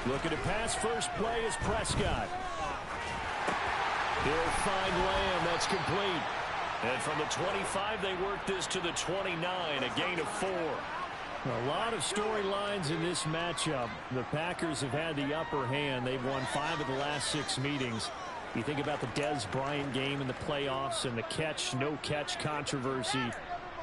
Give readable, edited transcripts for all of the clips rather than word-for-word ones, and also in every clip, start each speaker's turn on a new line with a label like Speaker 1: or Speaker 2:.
Speaker 1: Looking to pass first play is Prescott. He'll find Lamb. That's complete. And from the 25, they work this to the 29, a gain of 4. A lot of storylines in this matchup. The Packers have had the upper hand. They've won 5 of the last 6 meetings. You think about the Dez Bryant game in the playoffs and the catch, no catch controversy.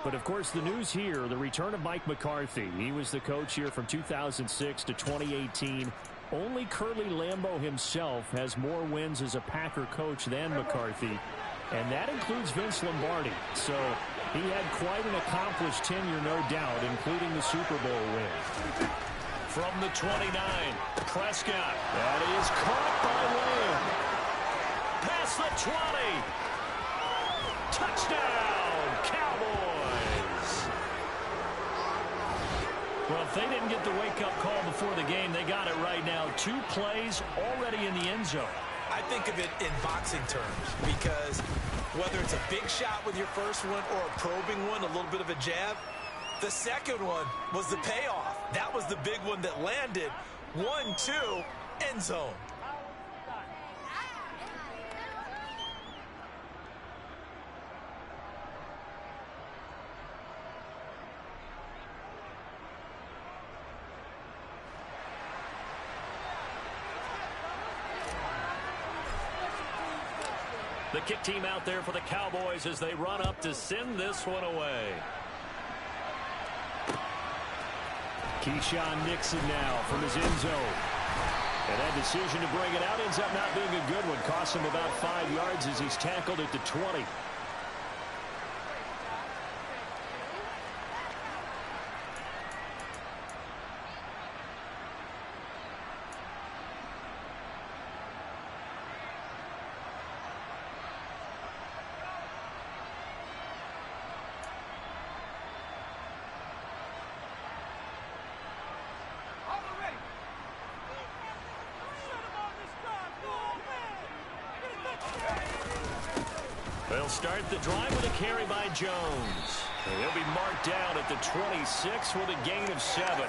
Speaker 1: But, of course, the news here, the return of Mike McCarthy. He was the coach here from 2006 to 2018. Only Curly Lambeau himself has more wins as a Packer coach than McCarthy. And that includes Vince Lombardi. So he had quite an accomplished tenure, no doubt, including the Super Bowl win. From the 29, Prescott. That is caught by Lamb. Past the 20. Touchdown, Cowboys. Well, if they didn't get the wake-up call before the game, they got it right now. 2 plays already in the end zone.
Speaker 2: I think of it in boxing terms because whether it's a big shot with your first one or a probing one, a little bit of a jab, the second one was the payoff. That was the big one that landed. 1-2, end zone.
Speaker 1: The kick team out there for the Cowboys as they run up to send this one away. Keyshawn Nixon now from his end zone. And that decision to bring it out ends up not being a good one. Costs him about 5 yards as he's tackled at the 20. They'll start the drive with a carry by Jones. And he'll be marked down at the 26 with a gain of 7.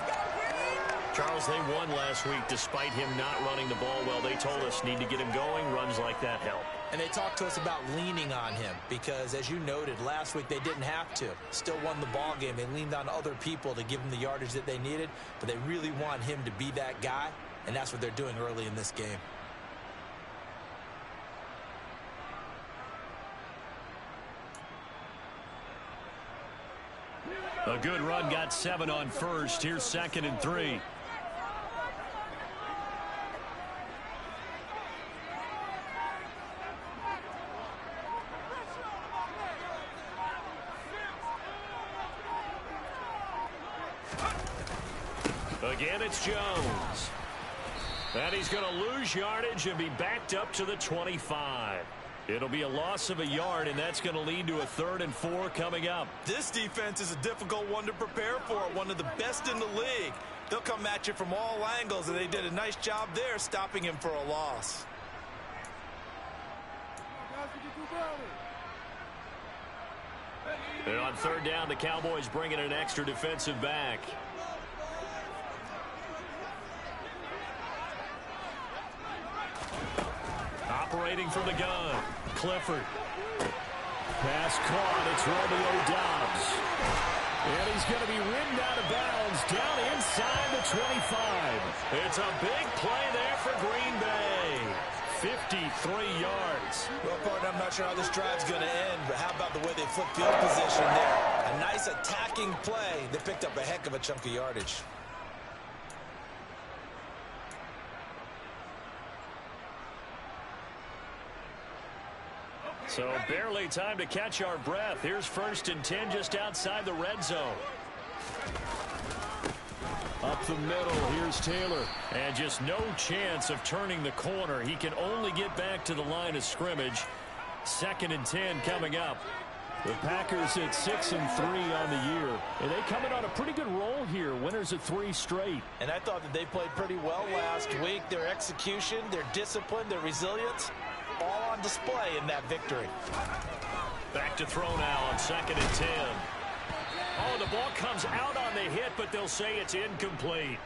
Speaker 1: Charles, they won last week despite him not running the ball well. They told us need to get him going. Runs like that help.
Speaker 2: And they talked to us about leaning on him because, as you noted, last week they didn't have to. Still won the ball game. They leaned on other people to give them the yardage that they needed, but they really want him to be that guy, and that's what they're doing early in this game.
Speaker 1: A good run, got 7 on first. Here's 2nd and 3. Again, it's Jones. And he's going to lose yardage and be backed up to the 25. It'll be a loss of a yard, and that's going to lead to a 3rd and 4 coming up.
Speaker 2: This defense is a difficult one to prepare for, one of the best in the league. They'll come at you from all angles, and they did a nice job there stopping him for a loss.
Speaker 1: And on 3rd down, the Cowboys bring in an extra defensive back. Operating from the gun, Clifford. Pass caught, it's Romeo Doubs. And he's going to be ridden out of bounds down inside the 25. It's a big play there for Green Bay. 53 yards.
Speaker 2: Well, partner, I'm not sure how this drive's going to end, but how about the way they flip field position there? A nice attacking play. They picked up a heck of a chunk of yardage.
Speaker 1: So barely time to catch our breath. Here's 1st and 10 just outside the red zone. Up the middle, here's Taylor. And just no chance of turning the corner. He can only get back to the line of scrimmage. 2nd and 10 coming up. The Packers at 6-3 on the year. And they come in on a pretty good roll here. Winners of 3 straight.
Speaker 2: And I thought that they played pretty well last week. Their execution, their discipline, their resilience, all on display in that victory.
Speaker 1: Back to throw now on 2nd and 10. Oh, the ball comes out on the hit, but they'll say it's incomplete.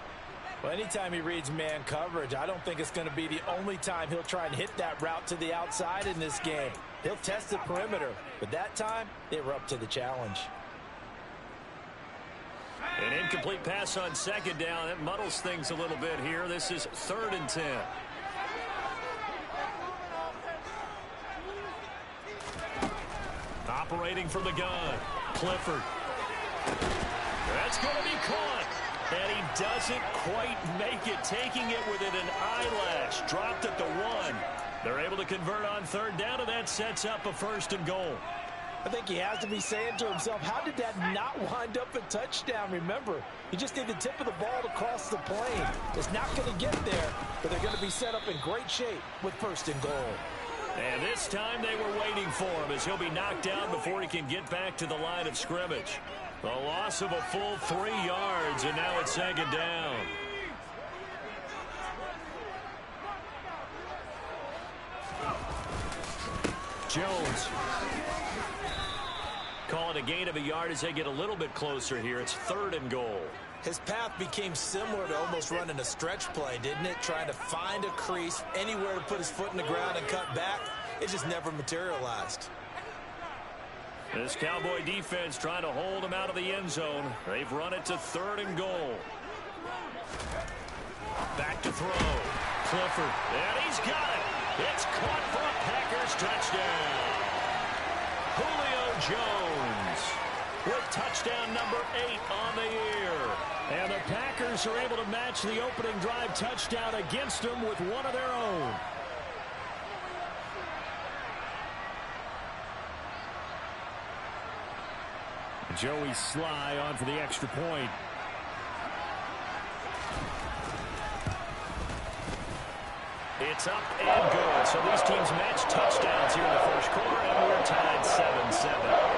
Speaker 2: Well, anytime he reads man coverage, I don't think it's going to be the only time he'll try and hit that route to the outside in this game. He'll test the perimeter, but that time they were up to the challenge.
Speaker 1: An incomplete pass on second down. That muddles things a little bit here. This is 3rd and 10. Operating from the gun, Clifford. That's going to be caught. And he doesn't quite make it, taking it within an eyelash. Dropped at the 1. They're able to convert on 3rd down, and that sets up a 1st and goal.
Speaker 2: I think he has to be saying to himself, how did that not wind up a touchdown? Remember, he just need the tip of the ball to cross the plane. It's not going to get there, but they're going to be set up in great shape with 1st and goal.
Speaker 1: And this time they were waiting for him as he'll be knocked down before he can get back to the line of scrimmage. The loss of a full 3 yards, and now it's 2nd down. Jones. Call it a gain of a yard as they get a little bit closer here. It's 3rd and goal.
Speaker 2: His path became similar to almost running a stretch play, didn't it? Trying to find a crease, anywhere to put his foot in the ground and cut back. It just never materialized.
Speaker 1: This Cowboy defense trying to hold him out of the end zone. They've run it to 3rd and goal. Back to throw. Clifford. And he's got it. It's caught for a Packers touchdown. Julio Jones with touchdown number 8 on the year. And the Packers are able to match the opening drive touchdown against them with one of their own. Joey Sly on for the extra point. It's up and good. So these teams match touchdowns here in the 1st quarter, and we're tied 7-7.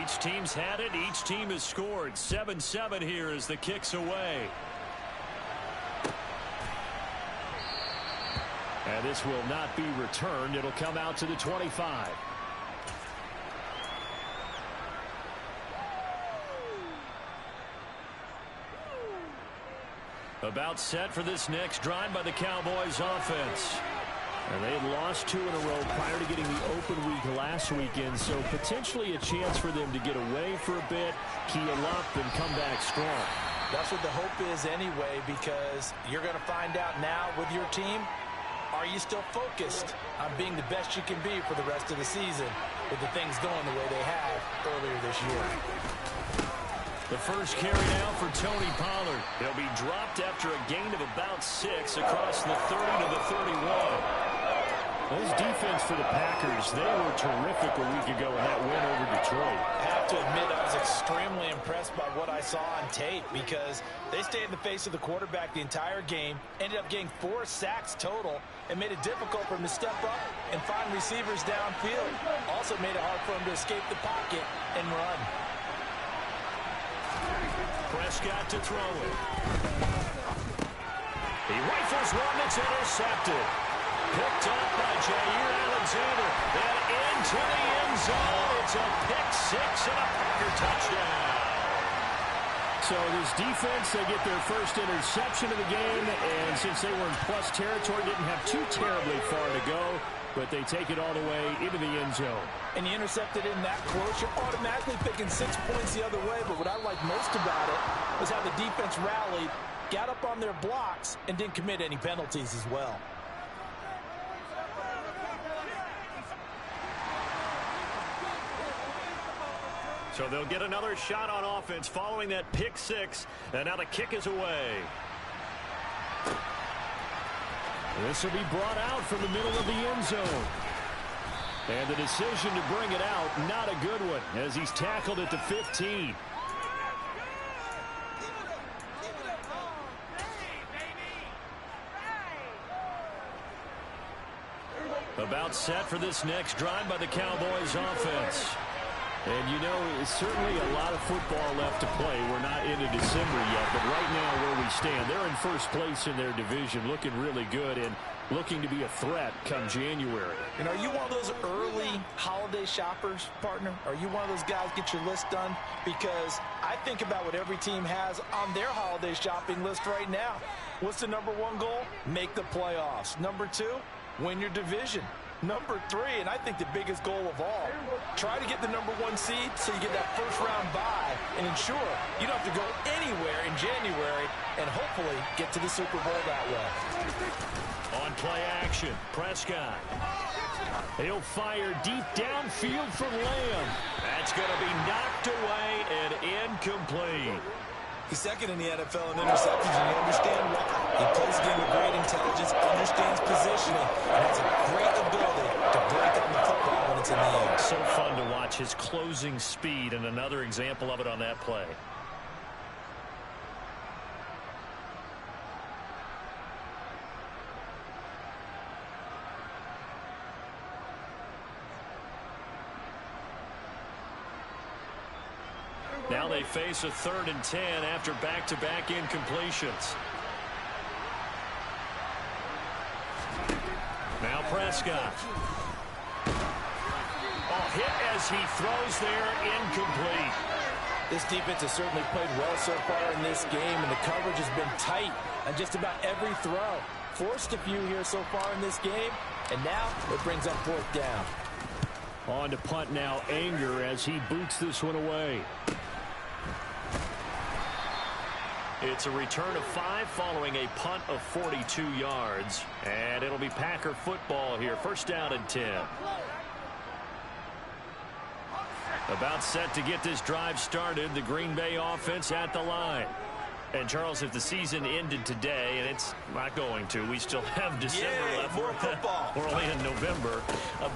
Speaker 1: Each team's had it. Each team has scored. 7-7 here as the kick's away. And this will not be returned. It'll come out to the 25. About set for this next drive by the Cowboys offense. And they had lost 2 in a row prior to getting the open week last weekend, so potentially a chance for them to get away for a bit, keel up, and come back strong.
Speaker 2: That's what the hope is anyway, because you're going to find out now with your team, are you still focused on being the best you can be for the rest of the season with the things going the way they have earlier this year?
Speaker 1: The first carry now for Tony Pollard. He'll be dropped after a gain of about 6 across the 30 to the 31. Those defense for the Packers, they were terrific a week ago in that win over Detroit.
Speaker 2: I have to admit, I was extremely impressed by what I saw on tape because they stayed in the face of the quarterback the entire game, ended up getting 4 sacks total, and made it difficult for him to step up and find receivers downfield. Also made it hard for him to escape the pocket and run.
Speaker 1: Prescott to throw it. He rifles one that's intercepted. Picked up by Jair Alexander. And into the end zone. It's a pick 6 and a Packer touchdown. So this defense, they get their first interception of the game. And since they were in plus territory, didn't have too terribly far to go. But they take it all the way into the end zone.
Speaker 2: And you intercepted in that close, you're automatically picking 6 points the other way. But what I liked most about it was how the defense rallied, got up on their blocks, and didn't commit any penalties as well.
Speaker 1: So they'll get another shot on offense following that pick 6. And now the kick is away. This will be brought out from the middle of the end zone. And the decision to bring it out, not a good one, as he's tackled at the 15. About set for this next drive by the Cowboys offense. And, you know, it's certainly a lot of football left to play. We're not into December yet, but right now where we stand, they're in first place in their division, looking really good and looking to be a threat come January.
Speaker 2: And are you one of those early holiday shoppers, partner? Are you one of those guys get your list done? Because I think about what every team has on their holiday shopping list right now. What's the number one goal? Make the playoffs. Number two, win your division. Number three, and I think the biggest goal of all, try to get the number one seed so you get that first round bye and ensure you don't have to go anywhere in January and hopefully get to the Super Bowl that way.
Speaker 1: On play action, Prescott. He'll fire deep downfield from Lamb. That's going to be knocked away and incomplete.
Speaker 2: He's second in the NFL in interceptions, and you understand why. He plays the game with great intelligence, understands positioning, and has a great ability to break up the football when it's in the air.
Speaker 1: So fun to watch his closing speed, and another example of it on that play. Now they face a 3rd and 10 after back-to-back incompletions. Now Prescott. Oh, hit as he throws there, incomplete.
Speaker 2: This defense has certainly played well so far in this game, and the coverage has been tight on just about every throw. Forced a few here so far in this game, and now it brings up 4th down.
Speaker 1: On to punt now, Anger as he boots this one away. It's a return of 5 following a punt of 42 yards. And it'll be Packer football here. 1st down and 10. About set to get this drive started. The Green Bay offense at the line. And, Charles, if the season ended today, and it's not going to, we still have December left.
Speaker 2: More football.
Speaker 1: We're only in November.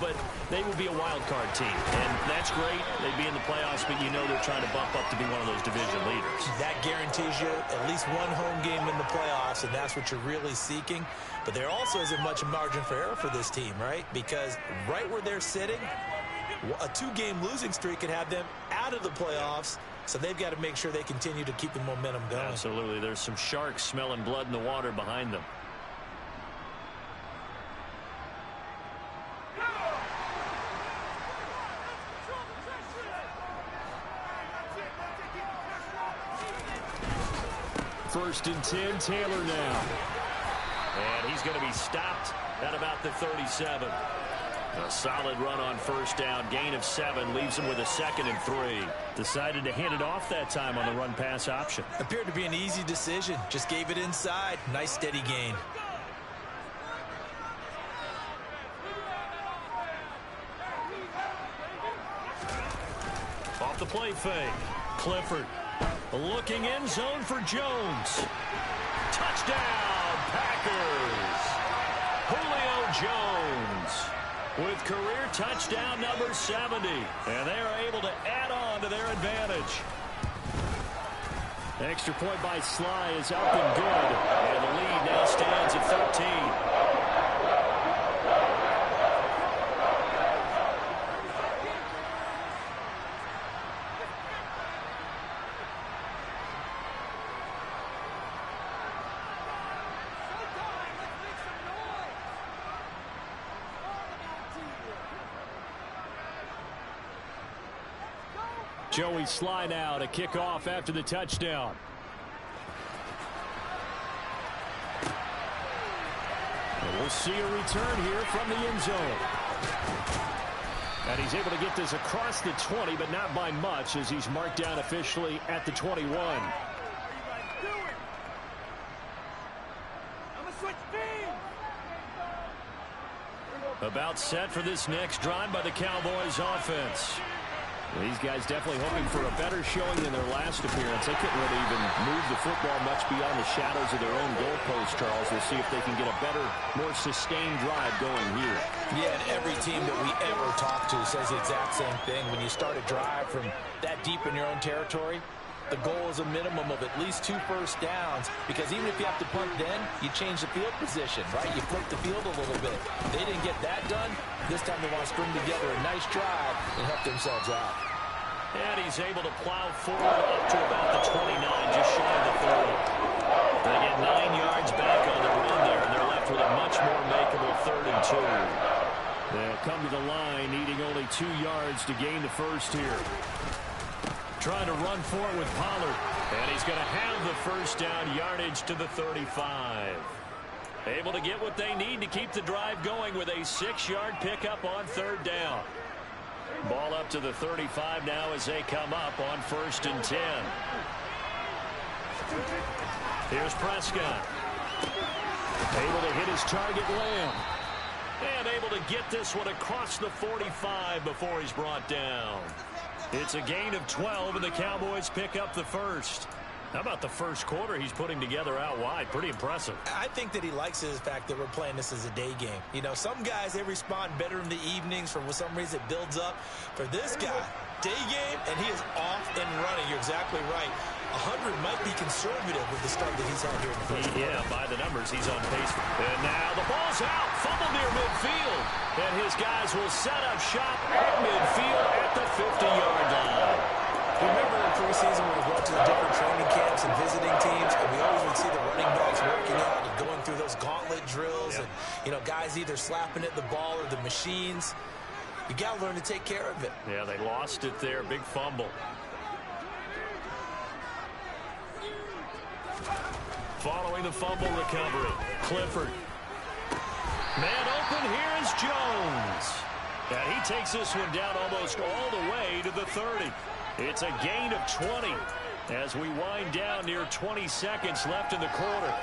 Speaker 1: But they will be a wild card team. And that's great. They'd be in the playoffs, but you know they're trying to bump up to be one of those division leaders.
Speaker 2: That guarantees you at least one home game in the playoffs, and that's what you're really seeking. But there also isn't much margin for error for this team, right? Because right where they're sitting, a 2-game losing streak could have them out of the playoffs. So they've got to make sure they continue to keep the momentum going.
Speaker 1: Absolutely. There's some sharks smelling blood in the water behind them. First and 10, Taylor now. And he's going to be stopped at about the 37. A solid run on 1st down. Gain of 7 leaves him with a 2nd and 3. Decided to hand it off that time on the run-pass option.
Speaker 2: Appeared to be an easy decision. Just gave it inside. Nice steady gain.
Speaker 1: Off the play fake. Clifford looking end zone for Jones. Touchdown, Packers. Julio Jones with career touchdown number 70. And they are able to add on to their advantage. Extra point by Sly is up and good. And the lead now stands at 13. Joey Sly now to kick off after the touchdown. And we'll see a return here from the end zone. And he's able to get this across the 20, but not by much, as he's marked down officially at the 21. About set for this next drive by the Cowboys offense. These guys definitely hoping for a better showing than their last appearance. They couldn't really even move the football much beyond the shadows of their own goalpost, Charles. We'll see if they can get a better, more sustained drive going here.
Speaker 2: Yeah, and every team that we ever talk to says the exact same thing. When you start a drive from that deep in your own territory, the goal is a minimum of at least 2 first downs, because even if you have to punt then, you change the field position, right? You flip the field a little bit. They didn't get that done. This time they want to string together a nice drive and help themselves out.
Speaker 1: And he's able to plow forward up to about the 29, just shy of the 30. They get 9 yards back on the run there, and they're left with a much more makeable 3rd and 2. They'll come to the line, needing only 2 yards to gain the first here. Trying to run for it with Pollard. And he's going to have the first down, yardage to the 35. Able to get what they need to keep the drive going with a 6-yard pickup on 3rd down. Ball up to the 35 now as they come up on 1st and 10. Here's Prescott. Able to hit his target, Lamb. And able to get this one across the 45 before he's brought down. It's a gain of 12, and the Cowboys pick up the first. How about the first quarter he's putting together out wide? Pretty impressive.
Speaker 2: I think that he likes the fact that we're playing this as a day game. You know, some guys, they respond better in the evenings. For some reason, it builds up. For this guy, day game, and he is off and running. You're exactly right. 100 might be conservative with the start that he's had here in the first quarter.
Speaker 1: Yeah, by the numbers, he's on pace. And now the ball's out. Fumble near midfield. And his guys will set up shop at midfield at the 50-yard line.
Speaker 2: Remember in preseason when we went to the different training camps and visiting teams, and we always would see the running backs working out and going through those gauntlet drills, and, you know, guys either slapping at the ball or the machines. You got to learn to take care of it.
Speaker 1: Yeah, they lost it there. Big fumble. Following the fumble recovery, Clifford. Man open, here is Jones. And he takes this one down almost all the way to the 30. It's a gain of 20 as we wind down near 20 seconds left in the quarter.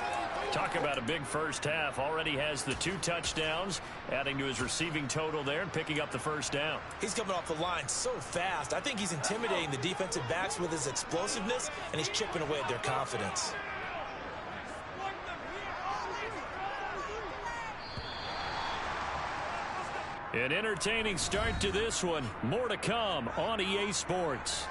Speaker 1: Talk about a big first half. Already has the 2 touchdowns, adding to his receiving total there and picking up the first down.
Speaker 2: He's coming off the line so fast. I think he's intimidating the defensive backs with his explosiveness, and he's chipping away at their confidence.
Speaker 1: An entertaining start to this one. More to come on EA Sports.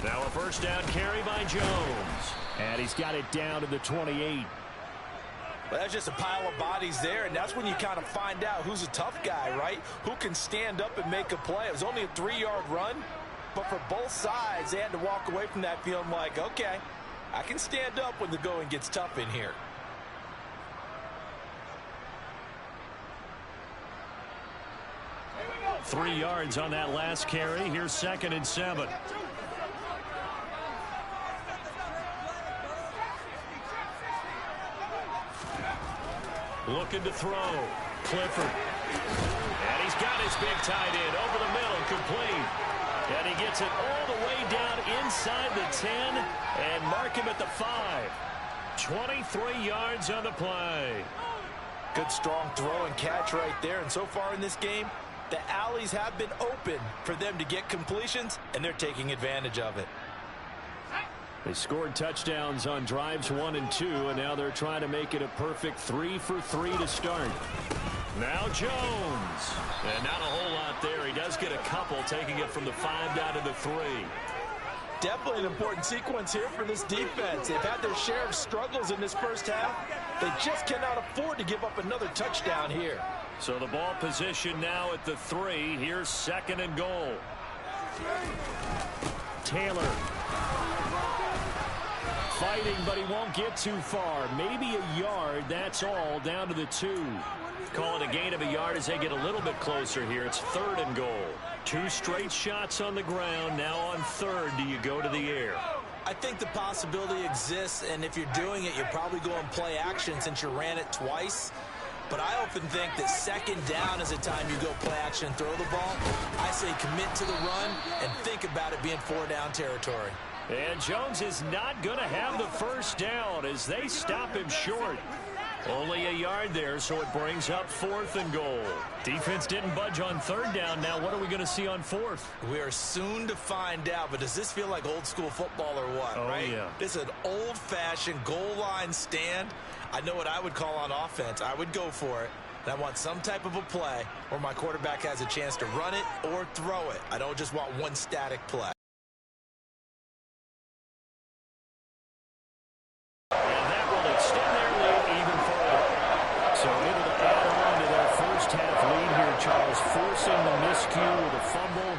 Speaker 1: Now a first down carry by Jones. And he's got it down to the 28.
Speaker 2: Well, that's just a pile of bodies there, and that's when you kind of find out who's a tough guy, right? Who can stand up and make a play. It was only a 3-yard run, but for both sides, they had to walk away from that feeling like, okay, I can stand up when the going gets tough in here.
Speaker 1: Three yards on that last carry. Here's 2nd and 7. Looking to throw. Clifford. And he's got his big tight end over the middle, complete. And he gets it all the way down inside the 10 and mark him at the 5. 23 yards on the play.
Speaker 2: Good strong throw and catch right there. And so far in this game, the alleys have been open for them to get completions, and they're taking advantage of it.
Speaker 1: They scored touchdowns on drives 1 and 2, and now they're trying to make it a perfect 3 for 3 to start. Now Jones. And not a whole lot there. He does get a couple, taking it from the 5 down to the 3.
Speaker 2: Definitely an important sequence here for this defense. They've had their share of struggles in this first half. They just cannot afford to give up another touchdown here.
Speaker 1: So the ball position now at the 3. Here's 2nd and goal. Taylor. Fighting, but he won't get too far. Maybe a yard, that's all, down to the 2. Call it a gain of a yard as they get a little bit closer here. It's 3rd and goal. 2 straight shots on the ground. Now on 3rd, do you go to the air?
Speaker 2: I think the possibility exists, and if you're doing it, you're probably going play action since you ran it twice. But I often think that 2nd down is a time you go play action and throw the ball. I say commit to the run and think about it being 4-down territory.
Speaker 1: And Jones is not going to have the first down as they stop him short. Only a yard there, so it brings up 4th and goal. Defense didn't budge on 3rd down. Now what are we going to see on 4th?
Speaker 2: We are soon to find out, but does this feel like old school football or what, right?
Speaker 1: Yeah.
Speaker 2: This is an old-fashioned goal line stand. I know what I would call on offense. I would go for it. And I want some type of a play where my quarterback has a chance to run it or throw it. I don't just want one static play.
Speaker 1: And that will extend their lead even further. So able to add on to their first half lead here, Charles, forcing the miscue with a fumble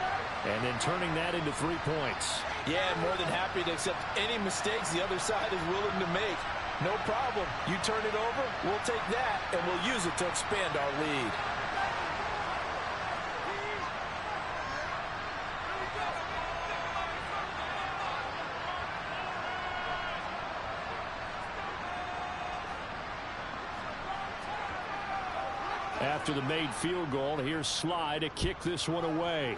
Speaker 1: and then turning that into 3 points.
Speaker 2: Yeah, more than happy to accept any mistakes the other side is willing to make. No problem. You turn it over, we'll take that, and we'll use it to expand our lead.
Speaker 1: After the made field goal, here's Sly to kick this one away.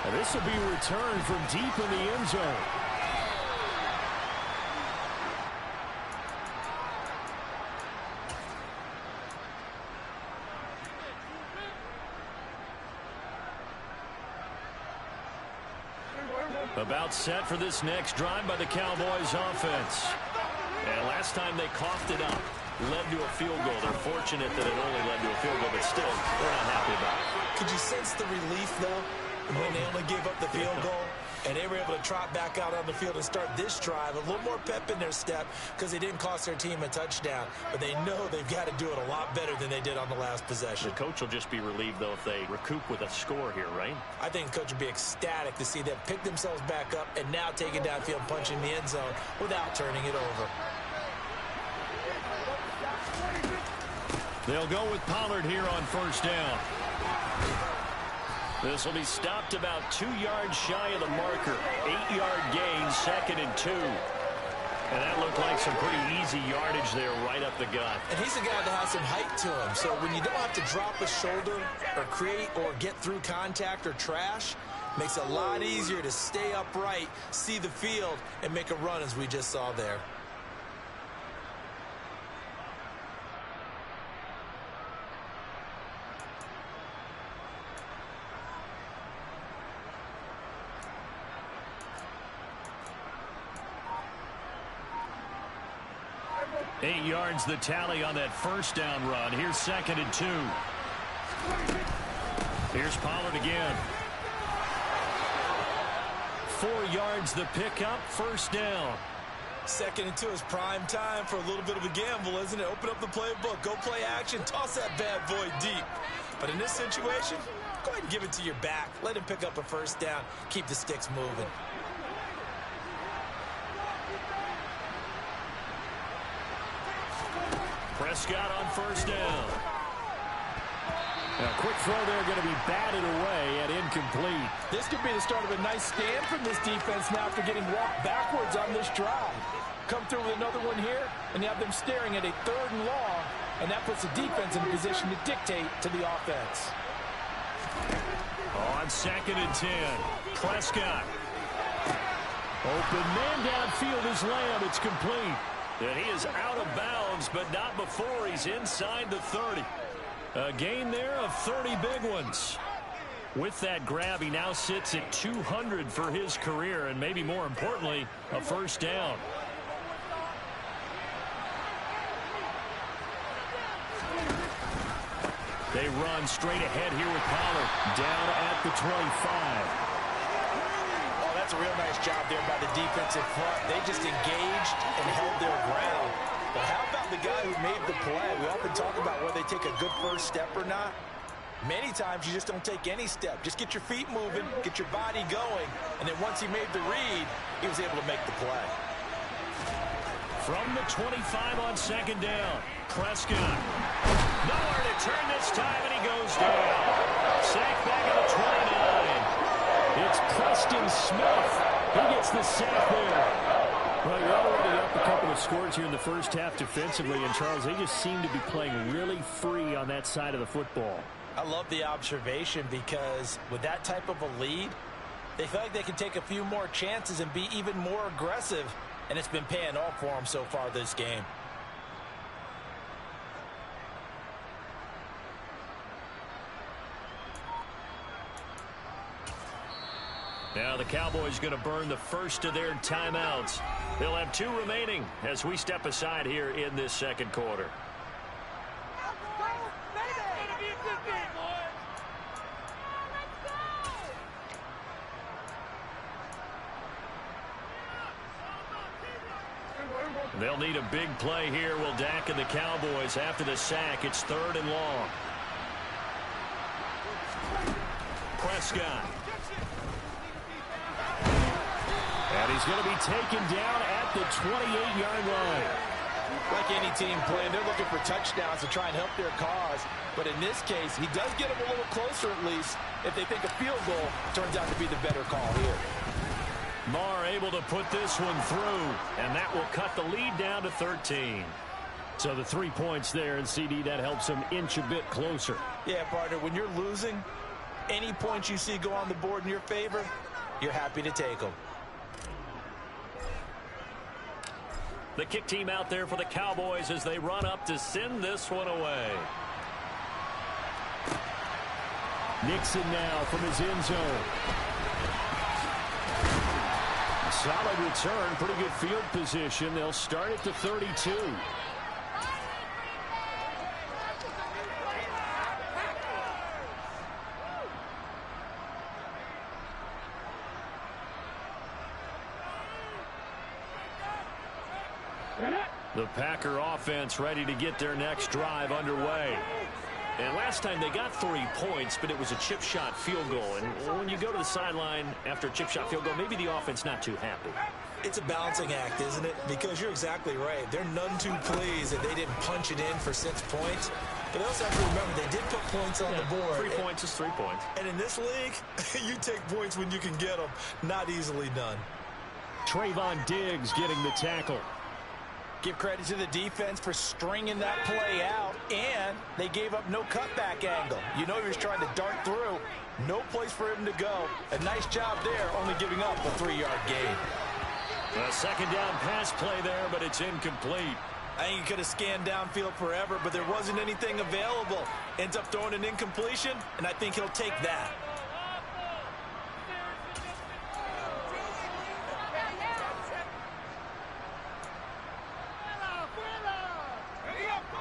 Speaker 1: And this will be returned from deep in the end zone. About set for this next drive by the Cowboys offense. And last time they coughed it up, led to a field goal. They're fortunate that it only led to a field goal, but still, they're not happy about it.
Speaker 2: Could you sense the relief, though, when they only gave up the field goal? And they were able to trot back out on the field and start this drive. A little more pep in their step because they didn't cost their team a touchdown. But they know they've got to do it a lot better than they did on the last possession.
Speaker 1: The coach will just be relieved, though, if they recoup with a score here, right?
Speaker 2: I think the coach will be ecstatic to see them pick themselves back up and now take it downfield, punching the end zone without turning it over.
Speaker 1: They'll go with Pollard here on first down. This will be stopped about 2 yards shy of the marker. 8-yard gain, 2nd and 2. And that looked like some pretty easy yardage there right up the gut.
Speaker 2: And he's a guy that has some height to him. So when you don't have to drop a shoulder or create or get through contact or trash, makes it a lot easier to stay upright, see the field, and make a run as we just saw there.
Speaker 1: Eight yards the tally on that first down run. Here's 2nd and 2. Here's Pollard again. 4 yards the pickup, first down.
Speaker 2: 2nd and 2 is prime time for a little bit of a gamble, isn't it? Open up the playbook, go play action, toss that bad boy deep. But in this situation, go ahead and give it to your back. Let him pick up a first down. Keep the sticks moving.
Speaker 1: Prescott on first down. Now, quick throw there going to be batted away and incomplete.
Speaker 2: This could be the start of a nice stand from this defense now after getting walked backwards on this drive. Come through with another one here, and you have them staring at a 3rd and long, and that puts the defense in a position to dictate to the offense.
Speaker 1: On 2nd and 10, Prescott. Open man downfield is Lamb. It's complete. And he is out of bounds, but not before he's inside the 30. A gain there of 30 big ones. With that grab, he now sits at 200 for his career, and maybe more importantly, a first down. They run straight ahead here with Pollard. Down at the 25.
Speaker 2: That's a real nice job there by the defensive front. They just engaged and held their ground. But how about the guy who made the play? We often talk about whether they take a good first step or not. Many times you just don't take any step. Just get your feet moving, get your body going, and then once he made the read, he was able to make the play.
Speaker 1: From the 25 on 2nd down, Prescott. Nowhere to turn this time, and he goes down. Sacked back at the 29. It's Preston Smith. He gets the sack there. Well, you're already up a couple of scores here in the first half defensively, and Charles, they just seem to be playing really free on that side of the football.
Speaker 2: I love the observation because with that type of a lead, they feel like they can take a few more chances and be even more aggressive and it's been paying off for him so far this game.
Speaker 1: Now the Cowboys going to burn the first of their timeouts. They'll have 2 remaining as we step aside here in this second quarter. They'll need a big play here. Will Dak and the Cowboys after the sack. It's 3rd and long. Prescott. And he's going to be taken down at the 28-yard line.
Speaker 2: Like any team playing, they're looking for touchdowns to try and help their cause. But in this case, he does get them a little closer at least if they think a field goal turns out to be the better call here.
Speaker 1: Marr able to put this one through, and that will cut the lead down to 13. So the 3 points there, and CD, that helps him inch a bit closer.
Speaker 2: Yeah, partner, when you're losing, any points you see go on the board in your favor, you're happy to take them.
Speaker 1: The kick team out there for the Cowboys as they run up to send this one away. Nixon now from his end zone. Solid return, pretty good field position. They'll start at the 32. The Packer offense ready to get their next drive underway. And last time they got 3 points, but it was a chip shot field goal. And when you go to the sideline after a chip shot field goal, maybe the offense not too happy.
Speaker 2: It's a balancing act, isn't it? Because you're exactly right. They're none too pleased that they didn't punch it in for 6 points. But they also have to remember they did put points on the board.
Speaker 1: 3 points is 3 points.
Speaker 2: And in this league, you take points when you can get them. Not easily done.
Speaker 1: Trayvon Diggs getting the tackle.
Speaker 2: Give credit to the defense for stringing that play out, and they gave up no cutback angle. You know he was trying to dart through. No place for him to go. A nice job there, only giving up a 3-yard gain.
Speaker 1: A second down pass play there, but it's incomplete.
Speaker 2: I think he could have scanned downfield forever, but there wasn't anything available. Ends up throwing an incompletion, and I think he'll take that.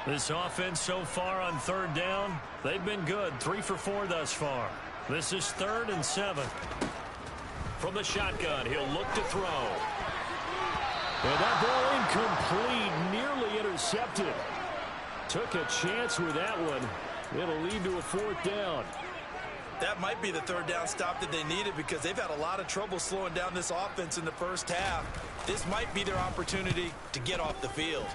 Speaker 1: This offense so far on 3rd down, they've been good. 3 for 4 thus far. This is 3rd and 7. From the shotgun, he'll look to throw. And that ball incomplete, nearly intercepted. Took a chance with that one. It'll lead to a 4th down.
Speaker 2: That might be the 3rd down stop that they needed because they've had a lot of trouble slowing down this offense in the first half. This might be their opportunity to get off the field.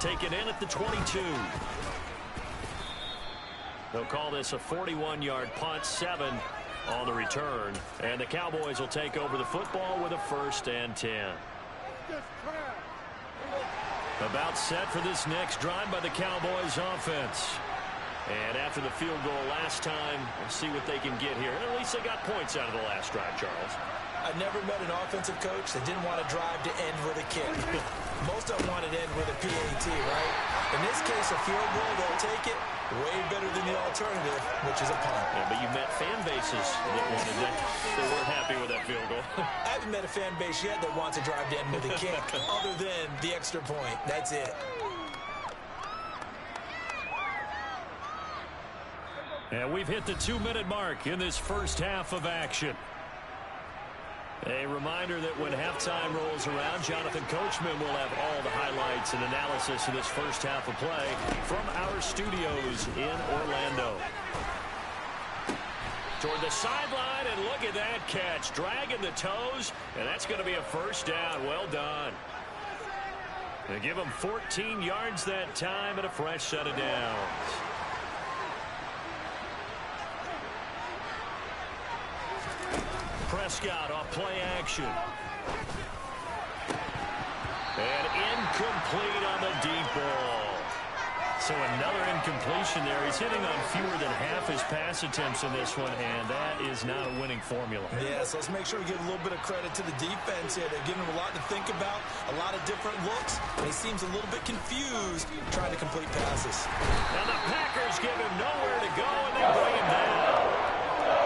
Speaker 1: Taken in at the 22. They'll call this a 41-yard punt, 7 on the return. And the Cowboys will take over the football with a 1st and 10. About set for this next drive by the Cowboys offense. And after the field goal last time, we'll see what they can get here. And at least they got points out of the last drive, Charles.
Speaker 2: I've never met an offensive coach that didn't want to drive to end with a kick. Most of them wanted to end with a PAT, right? In this case, a field goal, they'll take it. Way better than the alternative, which is a punt.
Speaker 1: Yeah, but you met fan bases that wanted that. They weren't happy with that field goal.
Speaker 2: I haven't met a fan base yet that wants to drive to end with a kick, other than the extra point. That's it.
Speaker 1: And we've hit the 2-minute mark in this first half of action. A reminder that when halftime rolls around, Jonathan Coachman will have all the highlights and analysis of this first half of play from our studios in Orlando. Toward the sideline, and look at that catch. Dragging the toes, and that's going to be a 1st down. Well done. They give him 14 yards that time and a fresh set of downs. Prescott off play action. And incomplete on the deep ball. So another incompletion there. He's hitting on fewer than half his pass attempts in this one, and that is not a winning formula.
Speaker 2: Yeah, so let's make sure we give a little bit of credit to the defense here. They're giving him a lot to think about, a lot of different looks, and he seems a little bit confused trying to complete passes.
Speaker 1: And the Packers give him nowhere to go, and they bring him down.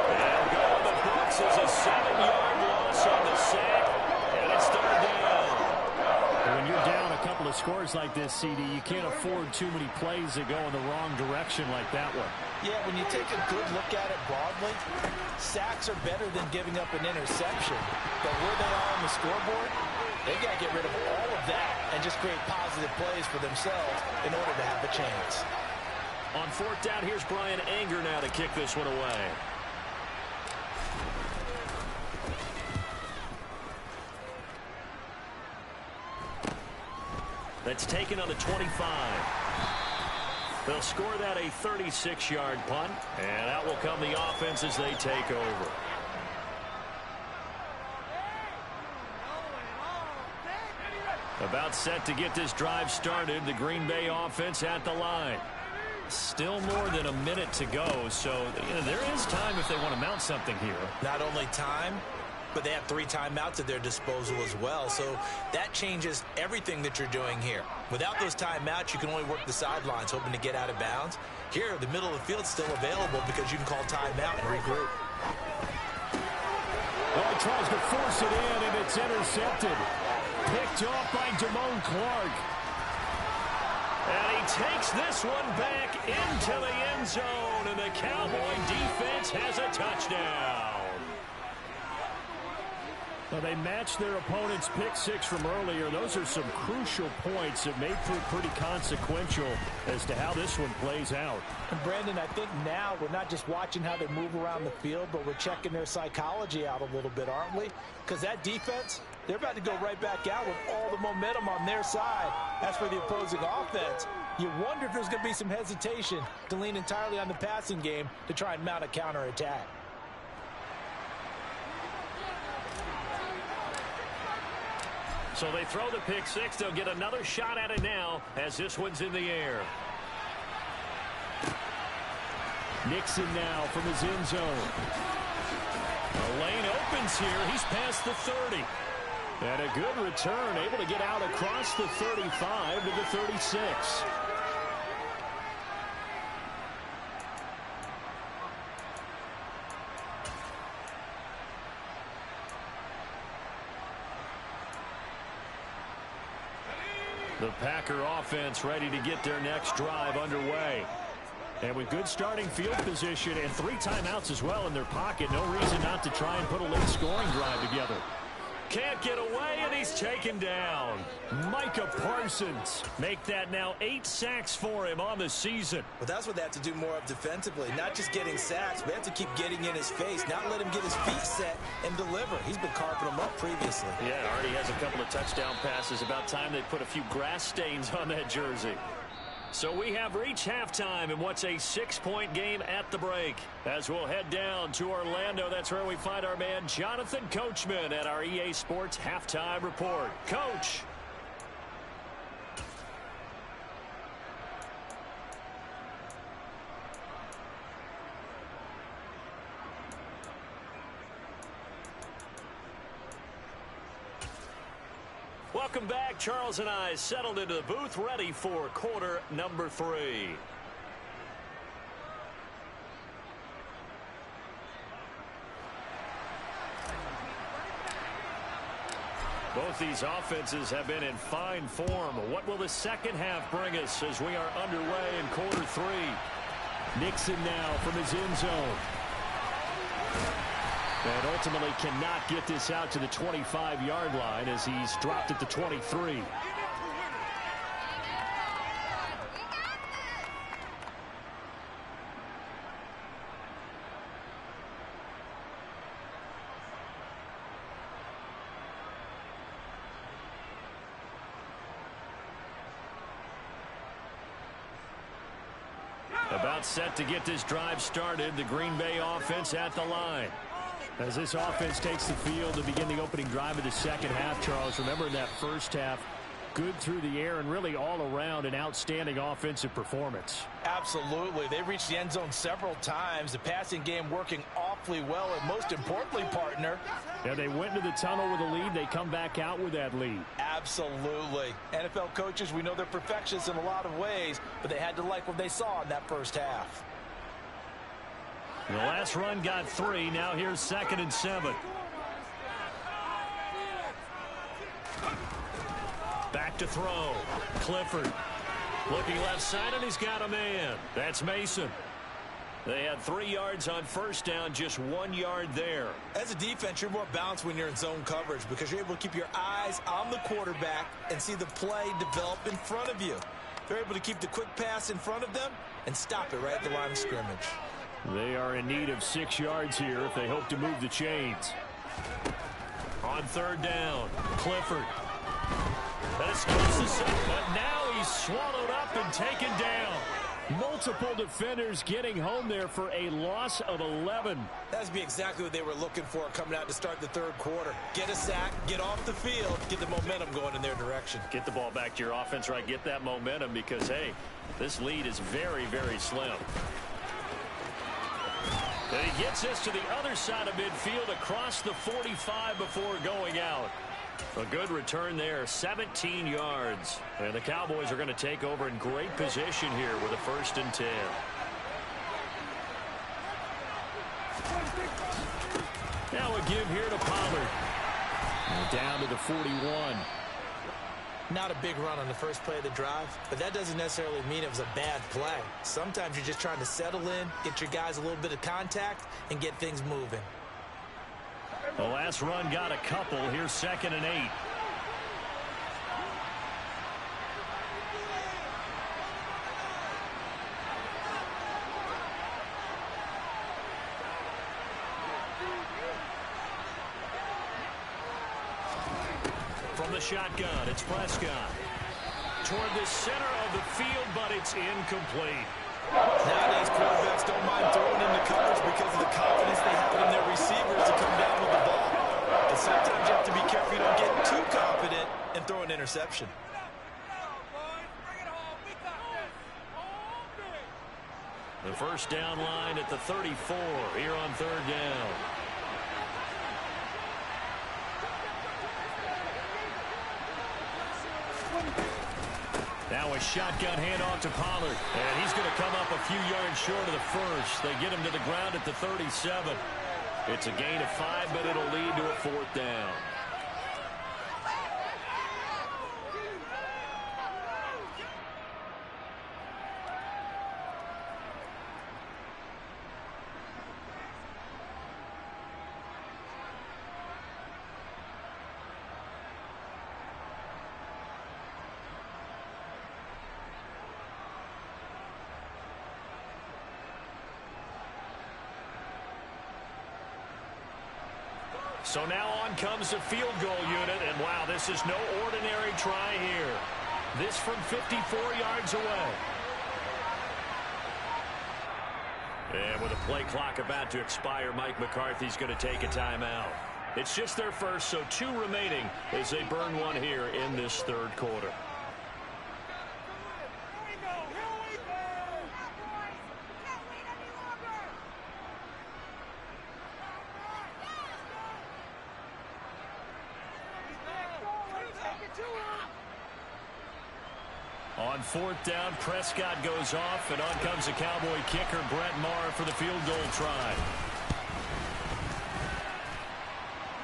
Speaker 1: And going the books is a 7-yard loss on the sack, and it's third down. When you're down a couple of scores like this, CD, you can't afford too many plays that go in the wrong direction like that one.
Speaker 2: Yeah, when you take a good look at it broadly, sacks are better than giving up an interception. But where they are on the scoreboard, they've got to get rid of all of that and just create positive plays for themselves in order to have a chance.
Speaker 1: On fourth down, here's Brian Anger now to kick this one away. That's taken on the 25. They'll score that a 36-yard punt, and out will come the offense as they take over. About set to get this drive started. The Green Bay offense at the line. Still more than a minute to go, so there is time if they want to mount something here.
Speaker 2: Not only time, but they have 3 timeouts at their disposal as well. So that changes everything that you're doing here. Without those timeouts, you can only work the sidelines, hoping to get out of bounds. Here, the middle of the field's still available because you can call timeout and regroup.
Speaker 1: Well, he tries to force it in, and it's intercepted. Picked off by Damone Clark. And he takes this one back into the end zone, and the Cowboy defense has a touchdown. Well, they matched their opponent's pick six from earlier. Those are some crucial points that may prove pretty consequential as to how this one plays out.
Speaker 3: And Brandon, I think now we're not just watching how they move around the field, but we're checking their psychology out a little bit, aren't we? Because that defense, they're about to go right back out with all the momentum on their side. As for the opposing offense, you wonder if there's going to be some hesitation to lean entirely on the passing game to try and mount a counterattack.
Speaker 1: So they throw the pick six. They'll get another shot at it now as this one's in the air. Nixon now from his end zone. The lane opens here. He's past the 30. And a good return, able to get out across the 35 to the 36. The Packer offense ready to get their next drive underway. And with good starting field position and 3 timeouts as well in their pocket, no reason not to try and put a late scoring drive together. Can't get away, and he's taken down. Micah Parsons make that now 8 sacks for him on the season.
Speaker 2: But that's what they have to do more of defensively, not just getting sacks, but they have to keep getting in his face, not let him get his feet set and deliver. He's been carving them up previously.
Speaker 1: Yeah, already has a couple of touchdown passes. About time they put a few grass stains on that jersey. So we have reached halftime in what's a 6-point game at the break. As we'll head down to Orlando, that's where we find our man Jonathan Coachman at our EA Sports Halftime Report. Coach. Welcome back. Charles and I settled into the booth, ready for quarter number 3. Both these offenses have been in fine form. What will the second half bring us as we are underway in quarter 3? Nixon now from his end zone. And ultimately cannot get this out to the 25-yard line as he's dropped at the 23. About set to get this drive started, the Green Bay offense at the line. As this offense takes the field to begin the opening drive of the second half, Charles, remember in that first half, good through the air and really all around an outstanding offensive performance.
Speaker 3: Absolutely. They reached the end zone several times. The passing game working awfully well, and most importantly, partner.
Speaker 1: Yeah, they went into the tunnel with a lead. They come back out with that lead.
Speaker 3: Absolutely. NFL coaches, we know they're perfectionists in a lot of ways, but they had to like what they saw in that first half.
Speaker 1: The last run got 3. Now here's 2nd and 7. Back to throw. Clifford looking left side, and he's got a man. That's Mason. They had 3 yards on first down, just 1 yard there.
Speaker 2: As a defense, you're more balanced when you're in zone coverage because you're able to keep your eyes on the quarterback and see the play develop in front of you. They're able to keep the quick pass in front of them and stop it right at the line of scrimmage.
Speaker 1: They are in need of 6 yards here if they hope to move the chains. On 3rd down, Clifford. That's close up, but now he's swallowed up and taken down. Multiple defenders getting home there for a loss of 11.
Speaker 2: That's be exactly what they were looking for coming out to start the 3rd quarter. Get a sack, get off the field, get the momentum going in their direction.
Speaker 1: Get the ball back to your offense, right? Get that momentum because, hey, this lead is very, very slim. And he gets this to the other side of midfield across the 45 before going out. A good return there, 17 yards. And the Cowboys are going to take over in great position here with a 1st and 10. Now a give here to Pollard. And down to the 41.
Speaker 3: Not a big run on the first play of the drive, but that doesn't necessarily mean it was a bad play. Sometimes you're just trying to settle in, get your guys a little bit of contact, and get things moving.
Speaker 1: The last run got a couple. Here's 2nd and 8. From the shotgun, it's Prescott. Toward the center of the field, but it's incomplete.
Speaker 2: Nowadays, quarterbacks don't mind throwing into coverage because of the confidence they have in their receivers to come down with the ball. And sometimes you have to be careful you don't get too confident and throw an interception.
Speaker 1: The first down line at the 34 here on 3rd down. Now a shotgun handoff to Pollard. And he's going to come up a few yards short of the first. They get him to the ground at the 37. It's a gain of 5, but it'll lead to a 4th down. So now on comes the field goal unit, and wow, this is no ordinary try here. This from 54 yards away. And with a play clock about to expire, Mike McCarthy's going to take a timeout. It's just their first, so 2 remaining as they burn one here in this 3rd quarter. On 4th down, Prescott goes off, and on comes the Cowboy kicker, Brett Maher, for the field goal try.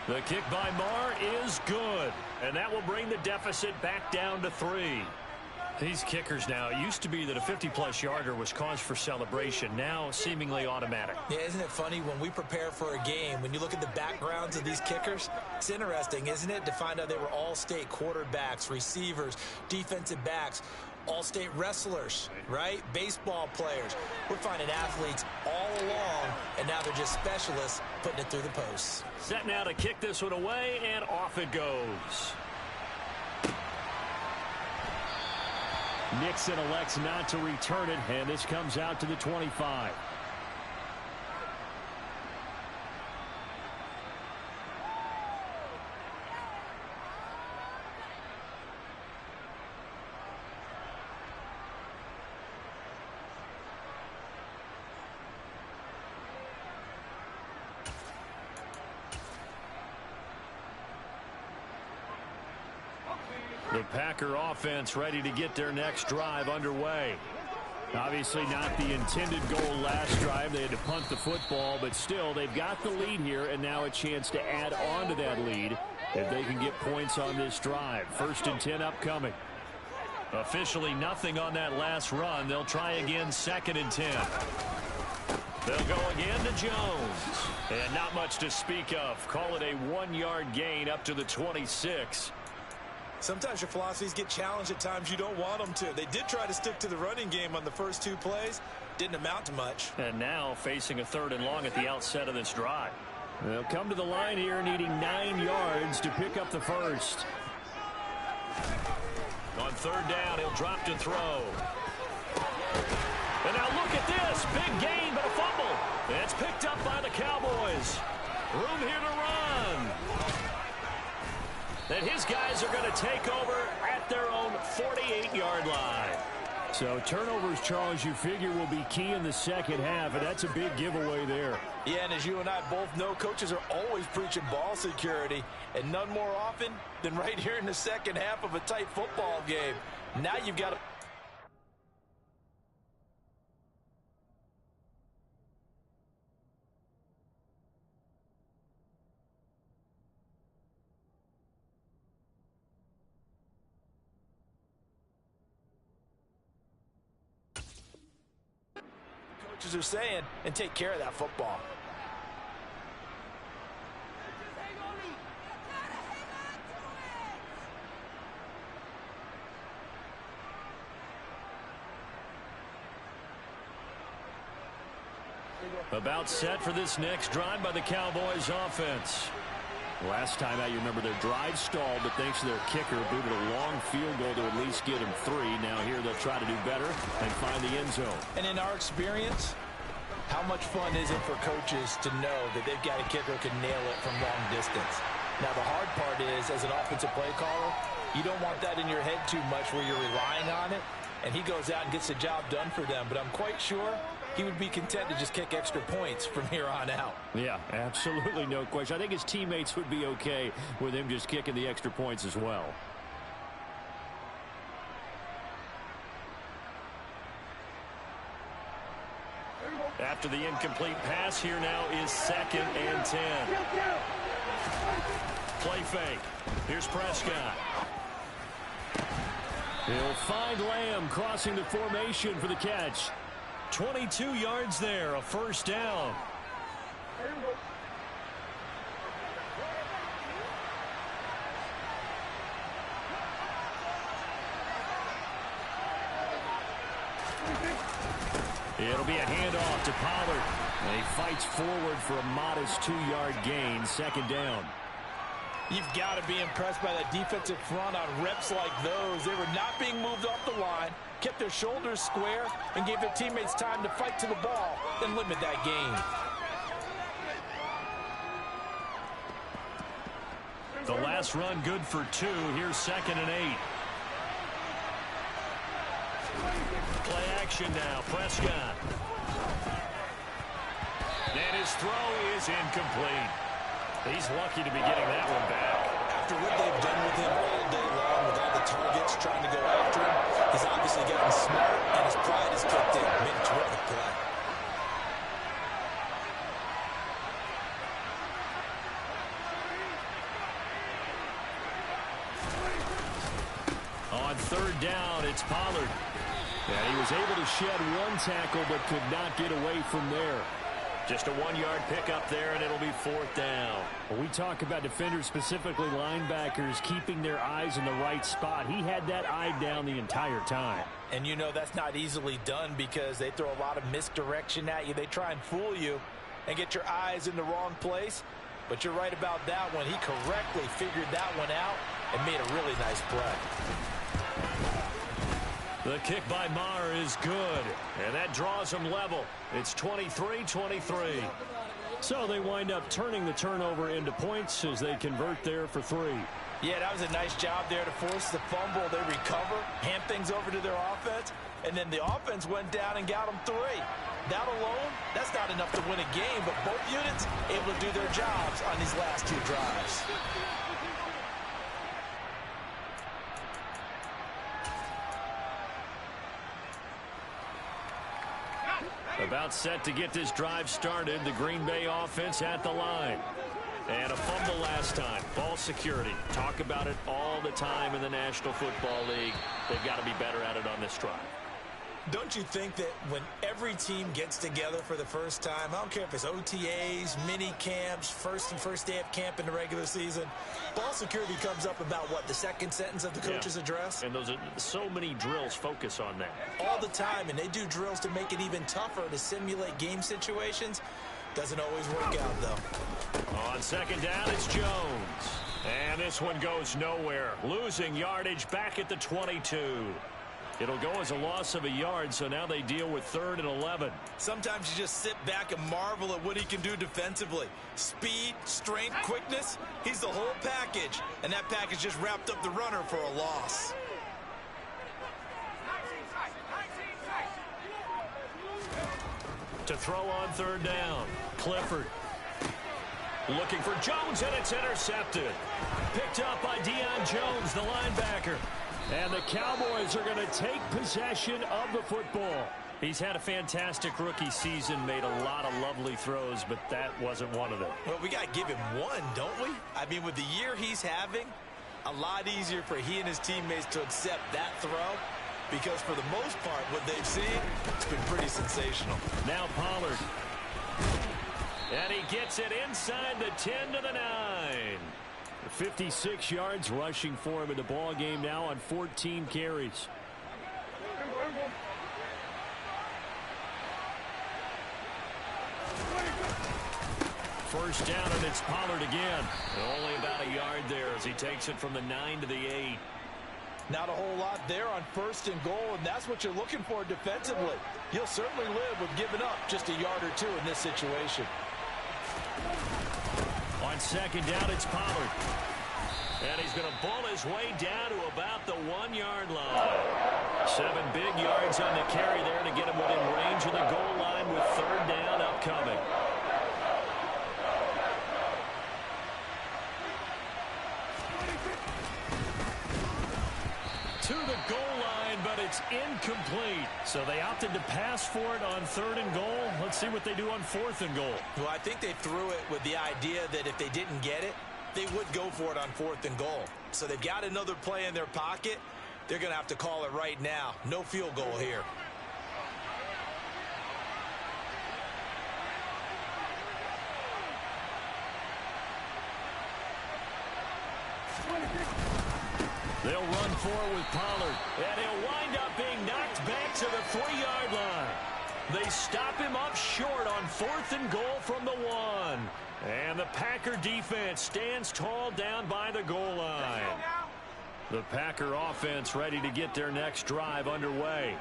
Speaker 1: The kick by Maher is good, and that will bring the deficit back down to 3. These kickers now, it used to be that a 50-plus yarder was cause for celebration, now seemingly automatic.
Speaker 3: Yeah, isn't it funny when we prepare for a game, when you look at the backgrounds of these kickers, it's interesting, isn't it, to find out they were all-state quarterbacks, receivers, defensive backs, all-state wrestlers, right? Baseball players. We're finding athletes all along, and now they're just specialists putting it through the posts.
Speaker 1: Set now to kick this one away, and off it goes. Nixon elects not to return it, and this comes out to the 25. The Packer offense ready to get their next drive underway. Obviously not the intended goal last drive. They had to punt the football, but still they've got the lead here, and now a chance to add on to that lead if they can get points on this drive. 1st and 10 upcoming. Officially nothing on that last run. They'll try again 2nd and 10. They'll go again to Jones. And not much to speak of. Call it a 1-yard gain up to the 26.
Speaker 2: Sometimes your philosophies get challenged at times you don't want them to. They did try to stick to the running game on the first 2 plays. Didn't amount to much.
Speaker 1: And now facing a 3rd and long at the outset of this drive. They'll come to the line here needing 9 yards to pick up the first. On 3rd down, he'll drop to throw. And now look at this. Big gain, but a fumble. It's picked up by the Cowboys. Room here to run. And his guys are going to take over at their own 48-yard line. So turnovers, Charles, you figure will be key in the second half, and that's a big giveaway there.
Speaker 3: Yeah, and as you and I both know, coaches are always preaching ball security, and none more often than right here in the second half of a tight football game. Now you've got to... Coaches are saying, and take care of that football.
Speaker 1: About set for this next drive by the Cowboys offense. Last time out, you remember their drive stalled, but thanks to their kicker, booted a long field goal to at least get him 3. Now here they'll try to do better and find the end zone.
Speaker 3: And in our experience, how much fun is it for coaches to know that they've got a kicker who can nail it from long distance? Now the hard part is, as an offensive play caller, you don't want that in your head too much where you're relying on it, and he goes out and gets the job done for them. But I'm quite sure he would be content to just kick extra points from here on out.
Speaker 1: Yeah, absolutely no question. I think his teammates would be okay with him just kicking the extra points as well. After the incomplete pass, here now is 2nd and 10. Play fake. Here's Prescott. He'll find Lamb crossing the formation for the catch. 22 yards there, a 1st down. It'll be a handoff to Pollard. And he fights forward for a modest 2-yard gain, 2nd down.
Speaker 3: You've got to be impressed by that defensive front on reps like those. They were not being moved off the line, kept their shoulders square, and gave their teammates time to fight to the ball and limit that gain.
Speaker 1: The last run good for 2. Here's 2nd and 8. Play action now. Prescott. And his throw is incomplete. He's lucky to be getting that one back.
Speaker 2: After what they've done with him all day long, with all the targets trying to go after him, he's obviously gotten smart, and his pride has kicked in. Made a terrific play.
Speaker 1: On 3rd down, it's Pollard. And he was able to shed 1 tackle, but could not get away from there. Just a 1-yard pickup there, and it'll be 4th down. When we talk about defenders, specifically linebackers, keeping their eyes in the right spot, he had that eye down the entire time.
Speaker 3: And you know that's not easily done because they throw a lot of misdirection at you. They try and fool you and get your eyes in the wrong place. But you're right about that one. He correctly figured that one out and made a really nice play.
Speaker 1: The kick by Maher is good, and that draws them level. It's 23-23. So they wind up turning the turnover into points as they convert there for 3.
Speaker 3: Yeah, that was a nice job there to force the fumble. They recover, hand things over to their offense, and then the offense went down and got them 3. That alone, that's not enough to win a game, but both units able to do their jobs on these last 2 drives.
Speaker 1: About set to get this drive started. The Green Bay offense at the line. And a fumble last time. Ball security. Talk about it all the time in the National Football League. They've got to be better at it on this drive.
Speaker 2: Don't you think that when every team gets together for the first time, I don't care if it's OTAs, mini camps, first day of camp in the regular season, ball security comes up about, what, the second sentence of the coach's address?
Speaker 1: And those are so many drills focus on that.
Speaker 2: All the time, and they do drills to make it even tougher to simulate game situations. Doesn't always work out, though.
Speaker 1: On second down, it's Jones. And this one goes nowhere. Losing yardage back at the 22. It'll go as a loss of a yard, so now they deal with 3rd and 11.
Speaker 2: Sometimes you just sit back and marvel at what he can do defensively. Speed, strength, quickness, he's the whole package. And that package just wrapped up the runner for a loss.
Speaker 1: To throw on 3rd down, Clifford. Looking for Jones, and it's intercepted. Picked up by Deion Jones, the linebacker. And the Cowboys are going to take possession of the football. He's had a fantastic rookie season, made a lot of lovely throws, but that wasn't one of them.
Speaker 2: Well, we got to give him one, don't we? I mean, with the year he's having, a lot easier for he and his teammates to accept that throw, because for the most part, what they've seen, it's been pretty sensational.
Speaker 1: Now Pollard. And he gets it inside the 10 to the 9. 56 yards rushing for him in the ball game now on 14 carries. First down, and it's Pollard again. Only about a yard there as he takes it from the 9 to the 8.
Speaker 3: Not a whole lot there on 1st and goal, and that's what you're looking for defensively. You'll certainly live with giving up just a yard or two in this situation.
Speaker 1: On 2nd down, it's Pollard. And he's going to bull his way down to about the 1-yard line. 7 big yards on the carry there to get him within range of the goal line with 3rd down upcoming. To the goal line, but it's incomplete. So they opted to pass for it on 3rd and goal. Let's see what they do on 4th and goal.
Speaker 2: Well, I think they threw it with the idea that if they didn't get it, they would go for it on 4th and goal. So they've got another play in their pocket. They're going to have to call it right now. No field goal here.
Speaker 1: They'll run forward with Pollard, and he'll wind up being knocked back to the 3-yard line. They stop him up short on 4th and goal from the 1. And the Packer defense stands tall down by the goal line. The Packer offense ready to get their next drive underway.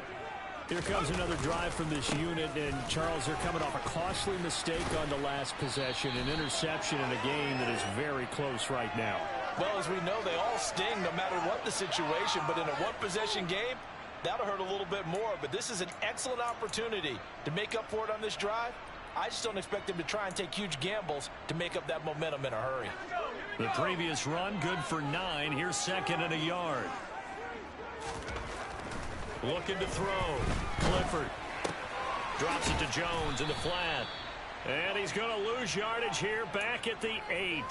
Speaker 1: Here comes another drive from this unit, and Charles, they're coming off a costly mistake on the last possession, an interception in a game that is very close right now.
Speaker 3: Well, as we know, they all sting no matter what the situation, but in a one-possession game, that'll hurt a little bit more. But this is an excellent opportunity to make up for it on this drive. I just don't expect them to try and take huge gambles to make up that momentum in a hurry.
Speaker 1: The previous run, good for 9. Here's 2nd and a yard. Looking to throw. Clifford drops it to Jones in the flat. And he's going to lose yardage here back at the 8.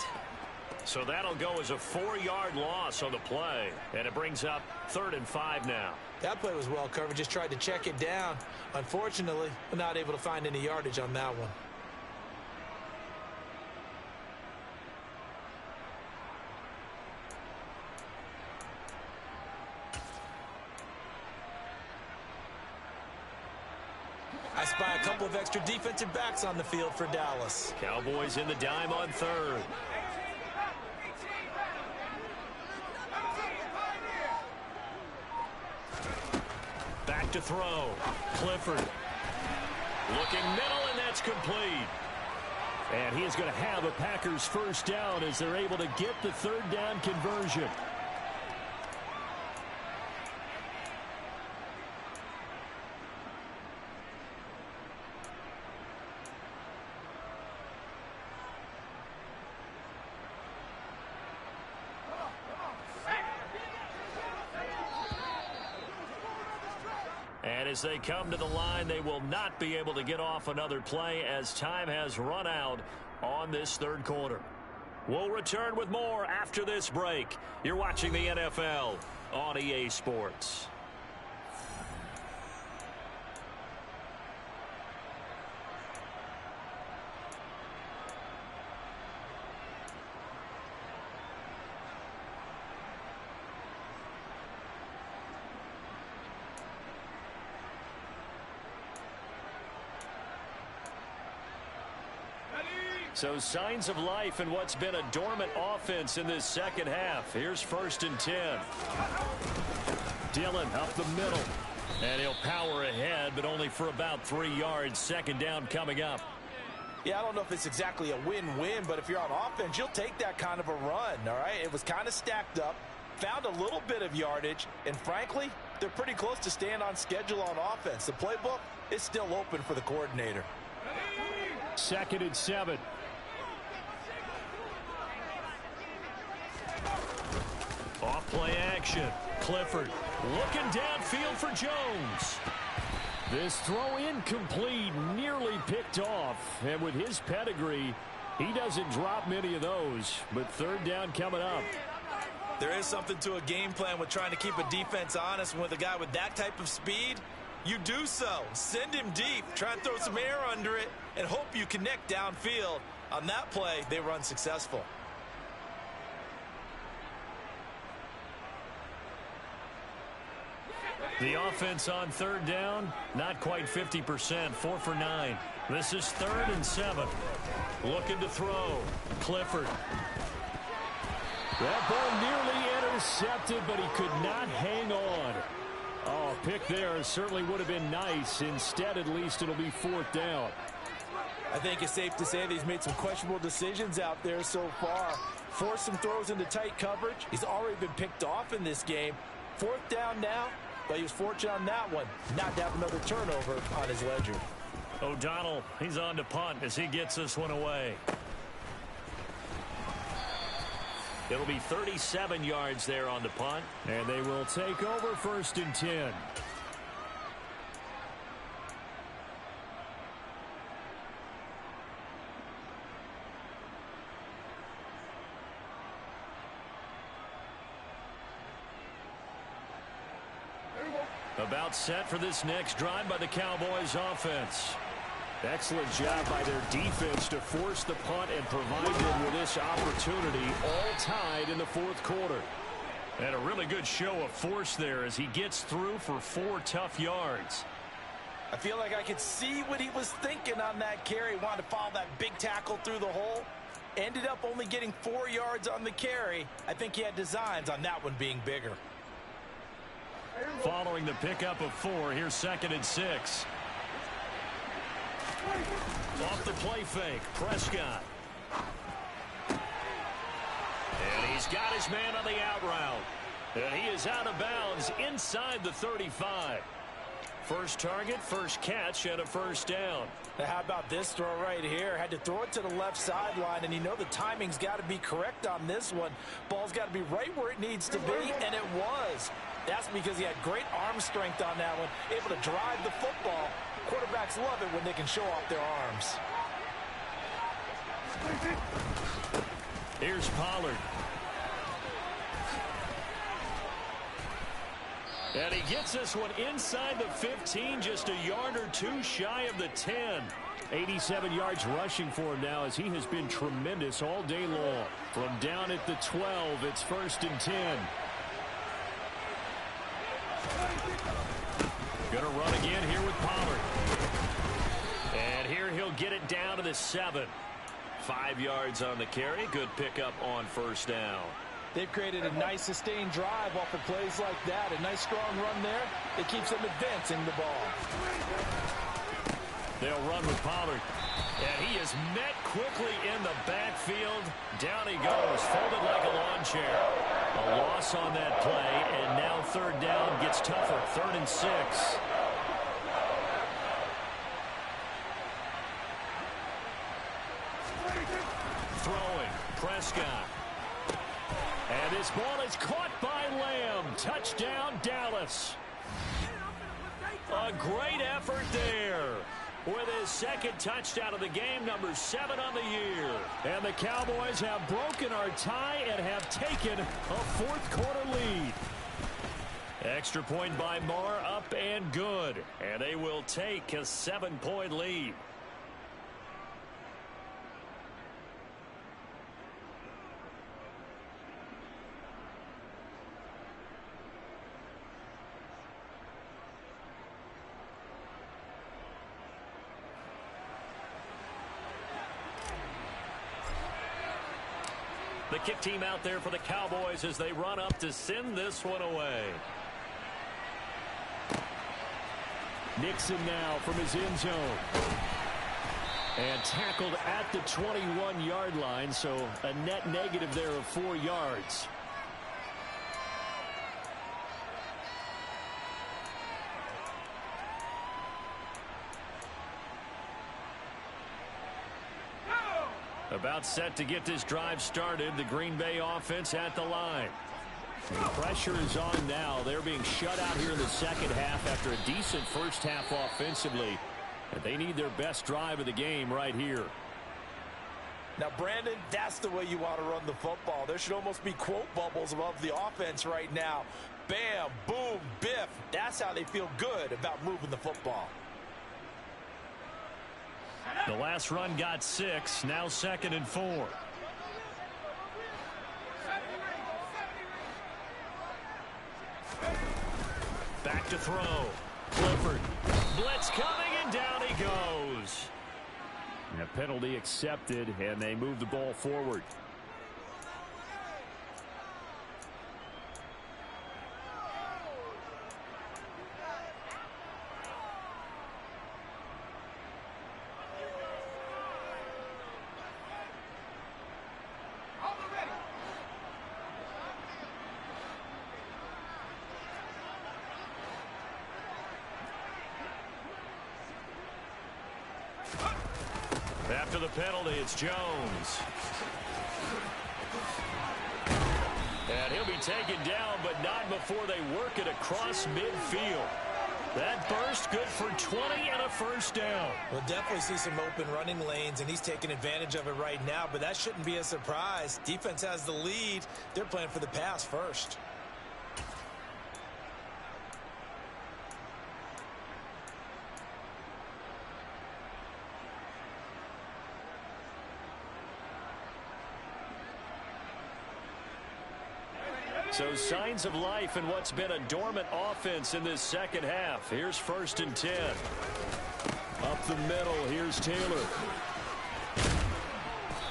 Speaker 1: So that'll go as a 4-yard loss on the play. And it brings up 3rd and 5 now.
Speaker 2: That play was well covered. Just tried to check it down. Unfortunately, we're not able to find any yardage on that one. I spy a couple of extra defensive backs on the field for Dallas.
Speaker 1: Cowboys in the dime on 3rd. Back to throw. Clifford. Looking middle, and that's complete. And he is going to have a Packers first down as they're able to get the 3rd down conversion. As they come to the line, they will not be able to get off another play as time has run out on this third quarter. We'll return with more after this break. You're watching the NFL on EA Sports. So signs of life in what's been a dormant offense in this second half. Here's 1st and 10. Dillon up the middle. And he'll power ahead, but only for about 3 yards. 2nd down coming up.
Speaker 3: Yeah, I don't know if it's exactly a win-win, but if you're on offense, you'll take that kind of a run, all right? It was kind of stacked up, found a little bit of yardage, and frankly, they're pretty close to staying on schedule on offense. The playbook is still open for the coordinator.
Speaker 1: 2nd and 7. Off play action. Clifford looking downfield for Jones. This throw incomplete, nearly picked off. And with his pedigree, he doesn't drop many of those. But 3rd down coming up.
Speaker 2: There is something to a game plan with trying to keep a defense honest. And with a guy with that type of speed, you do so. Send him deep. Try and throw some air under it and hope you connect downfield. On that play, they run successful.
Speaker 1: The offense on 3rd down, not quite 50%, 4 for 9. This is 3rd and 7. Looking to throw. Clifford. That ball nearly intercepted, but he could not hang on. Oh, pick there certainly would have been nice. Instead, at least it'll be 4th down.
Speaker 3: I think it's safe to say that he's made some questionable decisions out there so far. Forced some throws into tight coverage. He's already been picked off in this game. 4th down now. But he was fortunate on that one, not to have another turnover on his ledger.
Speaker 1: O'Donnell, he's on to punt as he gets this one away. It'll be 37 yards there on the punt. And they will take over 1st and 10. About set for this next drive by the Cowboys offense. Excellent job by their defense to force the punt and provide them with this opportunity, all tied in the 4th quarter. And a really good show of force there as he gets through for 4 tough yards.
Speaker 3: I feel like I could see what he was thinking on that carry. He wanted to follow that big tackle through the hole. Ended up only getting 4 yards on the carry. I think he had designs on that one being bigger.
Speaker 1: Following the pickup of 4, here's 2nd and 6. Off the play fake, Prescott. And he's got his man on the out route. And he is out of bounds inside the 35. First target, first catch, and a 1st down.
Speaker 3: Now how about this throw right here? Had to throw it to the left sideline, and you know the timing's got to be correct on this one. Ball's got to be right where it needs to be, and it was. That's because he had great arm strength on that one, able to drive the football. Quarterbacks love it when they can show off their arms.
Speaker 1: Here's Pollard. And he gets this one inside the 15, just a yard or 2 shy of the 10. 87 yards rushing for him now as he has been tremendous all day long. From down at the 12, it's 1st and 10. Gonna run again here with Pollard. And here he'll get it down to the 7. 5 yards on the carry. Good pickup on 1st down.
Speaker 3: They've created a nice sustained drive off of plays like that. A nice strong run there. It keeps them advancing the ball.
Speaker 1: They'll run with Pollard. And he is met quickly in the backfield. Down he goes, folded like a lawn chair. A loss on that play, and now 3rd down gets tougher. 3rd and 6. Throwing, Prescott. And this ball is caught by Lamb. Touchdown, Dallas. A great effort there. With his second touchdown of the game, number 7 on the year. And the Cowboys have broken our tie and have taken a fourth-quarter lead. Extra point by Marr, up and good. And they will take a 7-point lead. The kick team out there for the Cowboys as they run up to send this one away. Nixon now from his end zone. And tackled at the 21-yard line, so a net negative there of 4 yards. About set to get this drive started. The Green Bay offense at the line. The pressure is on now. They're being shut out here in the second half after a decent first half offensively. And they need their best drive of the game right here.
Speaker 3: Now, Brandon, that's the way you want to run the football. There should almost be quote bubbles above the offense right now. Bam, boom, biff. That's how they feel good about moving the football.
Speaker 1: The last run got 6. Now 2nd and 4. Back to throw. Clifford. Blitz coming, and down he goes. And a penalty accepted, and they move the ball forward. After the penalty, it's Jones. And he'll be taken down, but not before they work it across midfield. That burst good for 20 and a first down.
Speaker 3: We'll definitely see some open running lanes, and he's taking advantage of it right now, but that shouldn't be a surprise. Defense has the lead. They're playing for the pass first.
Speaker 1: So signs of life in what's been a dormant offense in this second half. Here's 1st and 10. Up the middle, here's Taylor.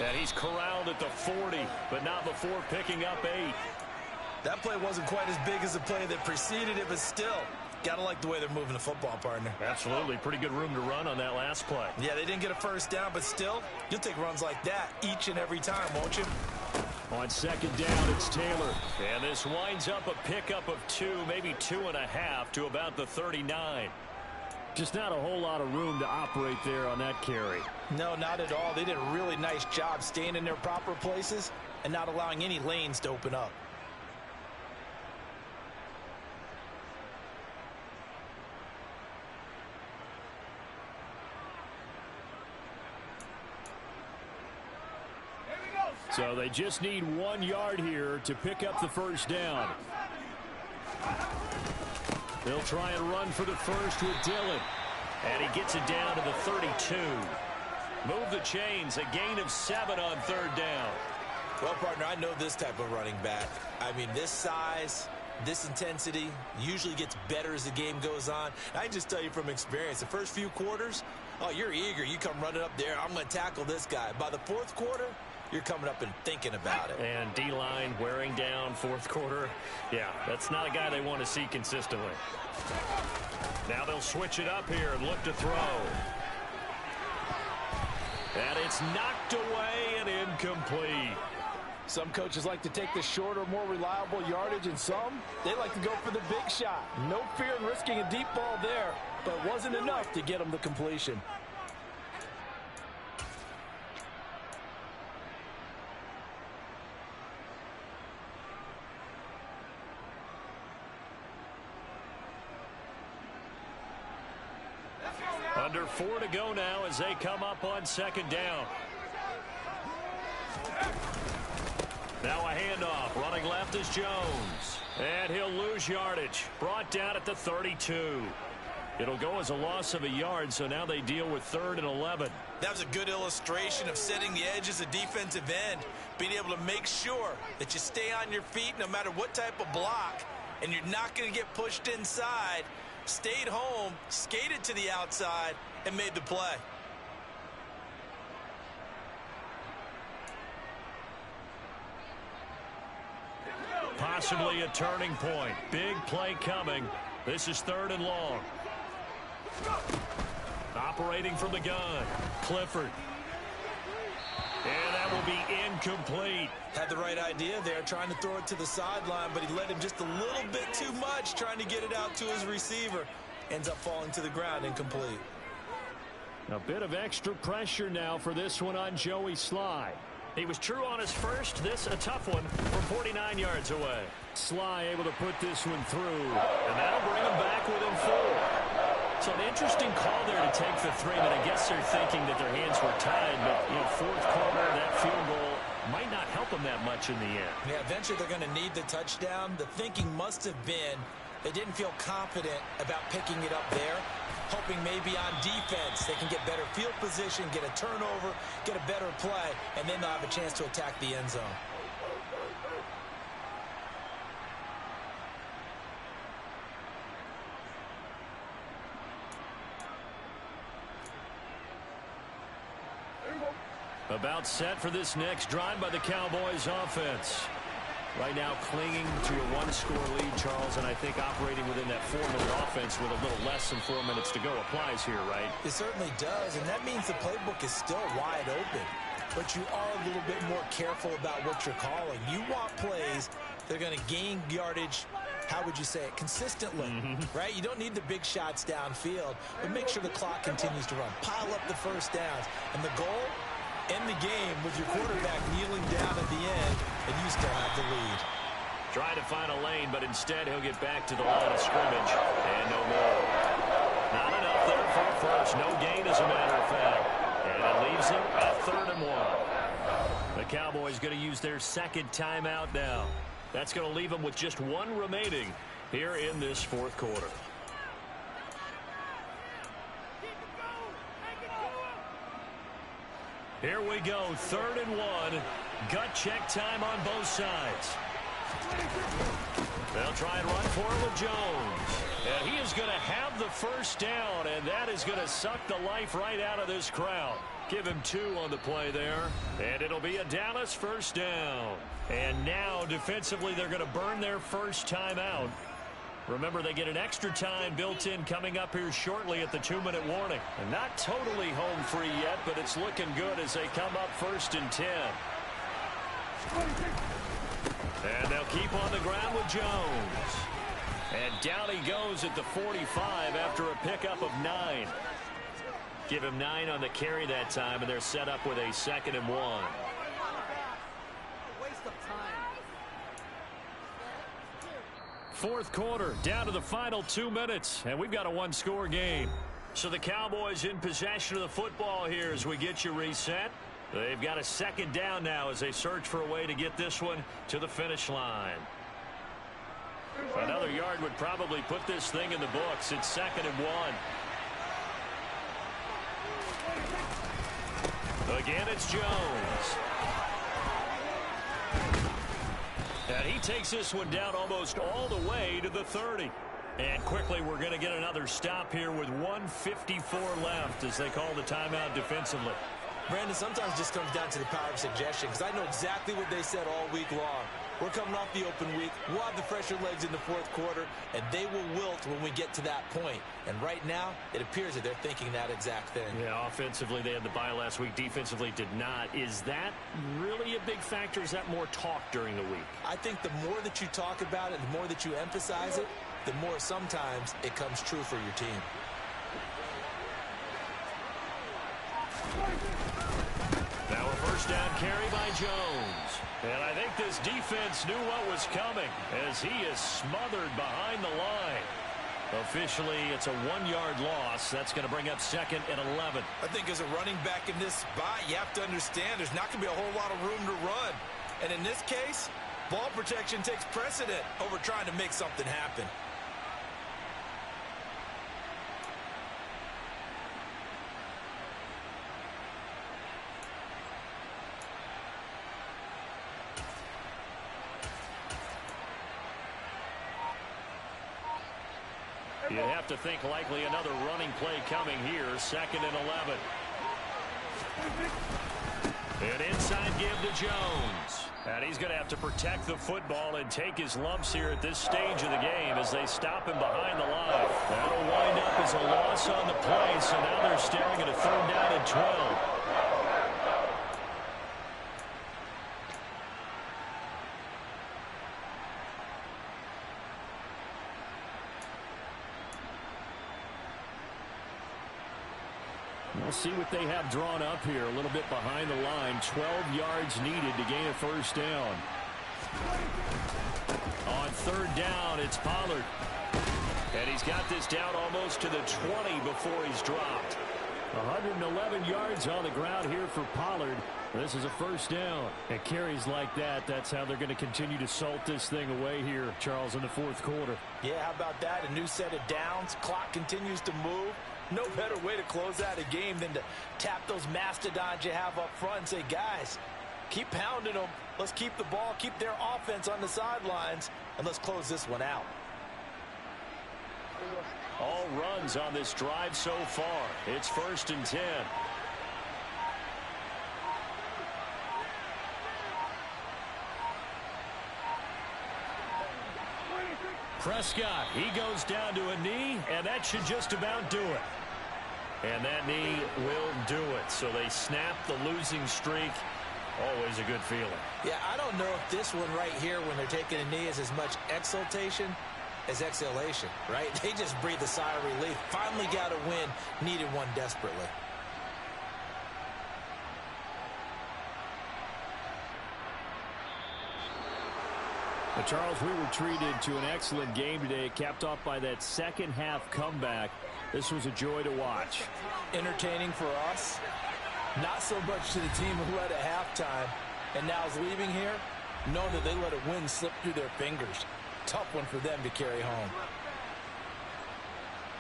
Speaker 1: And he's corralled at the 40, but not before picking up 8.
Speaker 3: That play wasn't quite as big as the play that preceded it, but still, gotta like the way they're moving the football, partner.
Speaker 1: Absolutely. Pretty good room to run on that last play.
Speaker 3: Yeah, they didn't get a first down, but still, you'll take runs like that each and every time, won't you?
Speaker 1: On 2nd down, it's Taylor. And this winds up a pickup of 2, maybe 2.5 to about the 39. Just not a whole lot of room to operate there on that carry.
Speaker 3: No, not at all. They did a really nice job staying in their proper places and not allowing any lanes to open up.
Speaker 1: So they just need 1 yard here to pick up the first down. They'll try and run for the first with Dillon. And he gets it down to the 32. Move the chains, a gain of 7 on 3rd down.
Speaker 3: Well, partner, I know this type of running back. I mean, this size, this intensity usually gets better as the game goes on. I can just tell you from experience, the first few quarters, oh, you're eager. You come running up there, I'm going to tackle this guy. By the 4th quarter, you're coming up and thinking about it.
Speaker 1: And D-line wearing down 4th quarter. Yeah, that's not a guy they want to see consistently. Now they'll switch it up here and look to throw. And it's knocked away and incomplete.
Speaker 3: Some coaches like to take the shorter, more reliable yardage, and some, they like to go for the big shot. No fear in risking a deep ball there, but it wasn't enough to get them the completion.
Speaker 1: Under 4 to go now as they come up on second down. Now a handoff. Running left is Jones. And he'll lose yardage. Brought down at the 32. It'll go as a loss of a yard, so now they deal with 3rd and 11.
Speaker 2: That was a good illustration of setting the edge as a defensive end, being able to make sure that you stay on your feet no matter what type of block, and you're not going to get pushed inside. Stayed home, skated to the outside, and made the play.
Speaker 1: Possibly a turning point. Big play coming. This is 3rd and long. Operating from the gun, Clifford. And that will be incomplete.
Speaker 3: Had the right idea there, trying to throw it to the sideline, but he led him just a little bit too much, trying to get it out to his receiver. Ends up falling to the ground, incomplete.
Speaker 1: A bit of extra pressure now for this one on Joey Sly. He was true on his first. This a tough one from 49 yards away. Sly able to put this one through, and that'll bring him back within 4. So an interesting call there to take the 3, but I guess they're thinking that their hands were tied. But, you know, 4th quarter, that field goal might not help them that much in the end.
Speaker 3: Yeah, eventually they're going to need the touchdown. The thinking must have been they didn't feel confident about picking it up there, hoping maybe on defense they can get better field position, get a turnover, get a better play, and then they'll have a chance to attack the end zone.
Speaker 1: About set for this next drive by the Cowboys offense. Right now clinging to a 1-score lead, Charles, and I think operating within that 4-minute offense with a little less than 4 minutes to go applies here, right?
Speaker 3: It certainly does, and that means the playbook is still wide open. But you are a little bit more careful about what you're calling. You want plays that are going to gain yardage, how would you say it, consistently, right? You don't need the big shots downfield, but make sure the clock continues to run. Pile up the first downs. And the goal? End the game with your quarterback kneeling down at the end, and you still have the lead.
Speaker 1: Trying to find a lane, but instead he'll get back to the line of scrimmage. And no more. Not enough there for a first. No gain, as a matter of fact. And it leaves him at 3rd and 1. The Cowboys going to use their 2nd timeout now. That's going to leave them with just 1 remaining here in this 4th quarter. Here we go, 3rd and 1. Gut check time on both sides. They'll try and run for it with Jones. And he is going to have the first down, and that is going to suck the life right out of this crowd. Give him 2 on the play there, and it'll be a Dallas first down. And now, defensively, they're going to burn their first timeout. Remember, they get an extra time built in coming up here shortly at the 2-minute warning. And not totally home free yet, but it's looking good as they come up 1st and 10. And they'll keep on the ground with Jones. And down he goes at the 45 after a pickup of 9. Give him 9 on the carry that time, and they're set up with a 2nd and 1. Fourth quarter, down to the final 2 minutes, and we've got a 1-score game. So the Cowboys in possession of the football here as we get you reset. They've got a 2nd down now as they search for a way to get this one to the finish line. Another yard would probably put this thing in the books. It's 2nd and 1. Again, it's Jones. And he takes this one down almost all the way to the 30. And quickly, we're going to get another stop here with 1:54 left as they call the timeout defensively.
Speaker 3: Brandon, sometimes it just comes down to the power of suggestion, because I know exactly what they said all week long. We're coming off the open week. We'll have the fresher legs in the 4th quarter, and they will wilt when we get to that point. And right now, it appears that they're thinking that exact thing.
Speaker 1: Yeah, offensively, they had the bye last week. Defensively, did not. Is that really a big factor? Is that more talk during the week?
Speaker 3: I think the more that you talk about it, the more that you emphasize it, the more sometimes it comes true for your team.
Speaker 1: Now a first down carry by Jones. And I think this defense knew what was coming as he is smothered behind the line. Officially, it's a 1-yard loss. That's going to bring up 2nd and 11.
Speaker 2: I think as a running back in this spot, you have to understand there's not going to be a whole lot of room to run. And in this case, ball protection takes precedent over trying to make something happen.
Speaker 1: You have to think likely another running play coming here. 2nd and 11. An inside give to Jones. And he's going to have to protect the football and take his lumps here at this stage of the game as they stop him behind the line. That'll wind up as a loss on the play, so now they're staring at a 3rd down and 12. We'll see what they have drawn up here. A little bit behind the line. 12 yards needed to gain a 1st down. On 3rd down, it's Pollard. And he's got this down almost to the 20 before he's dropped. 111 yards on the ground here for Pollard. This is a 1st down. And carries like that, that's how they're going to continue to salt this thing away here, Charles, in the 4th quarter.
Speaker 3: Yeah, how about that? A new set of downs. Clock continues to move. No better way to close out a game than to tap those mastodons you have up front and say, guys, keep pounding them. Let's keep the ball, keep their offense on the sidelines, and let's close this one out.
Speaker 1: All runs on this drive so far. It's 1st and 10. Prescott, he goes down to a knee, and that should just about do it. And that knee will do it. So they snap the losing streak. Always a good feeling.
Speaker 3: Yeah, I don't know if this one right here, when they're taking a knee, is as much exultation as exhalation, right? They just breathe a sigh of relief. Finally got a win, needed one desperately.
Speaker 1: But Charles, we were treated to an excellent game today, capped off by that 2nd half comeback. This was a joy to watch.
Speaker 3: Entertaining for us. Not so much to the team who led at halftime and now is leaving here, knowing that they let a win slip through their fingers. Tough one for them to carry home.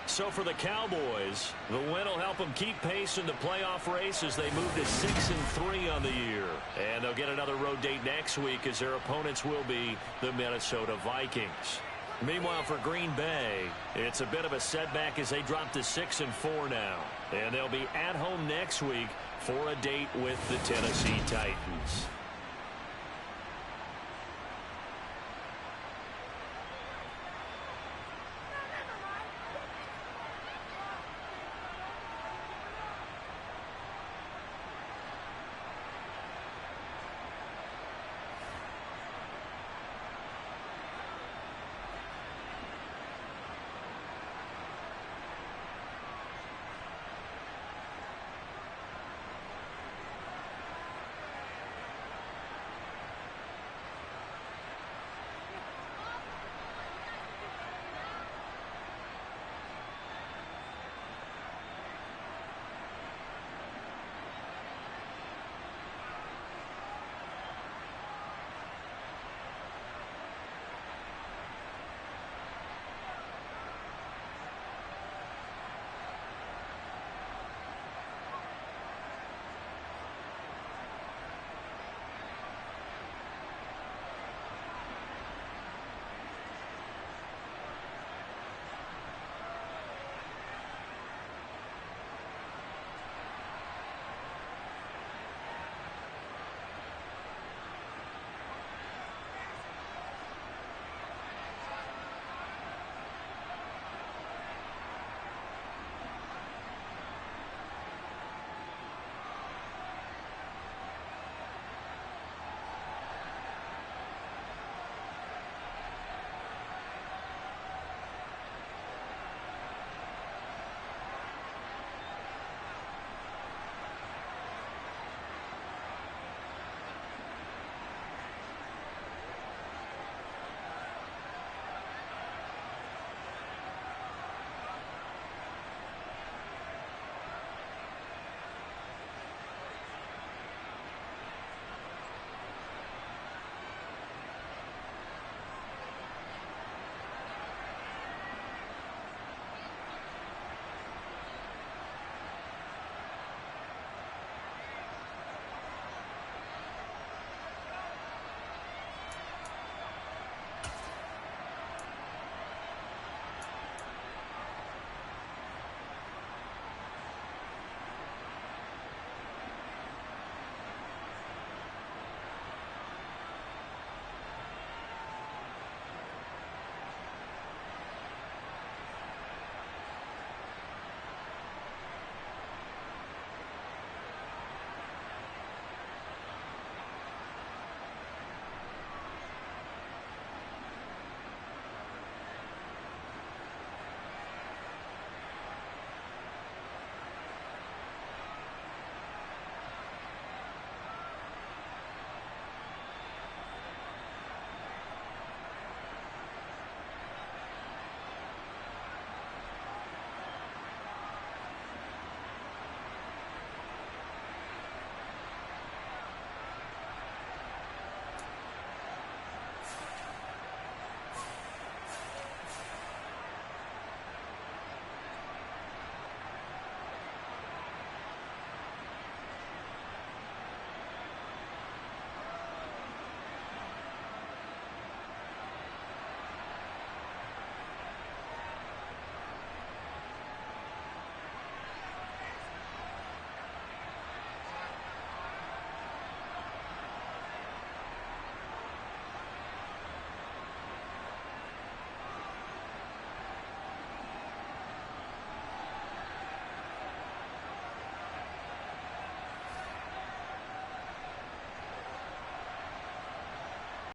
Speaker 1: So for the Cowboys, the win will help them keep pace in the playoff race as they move to 6-3 on the year. And they'll get another road date next week as their opponents will be the Minnesota Vikings. Meanwhile, for Green Bay, it's a bit of a setback as they drop to 6-4 now. And they'll be at home next week for a date with the Tennessee Titans.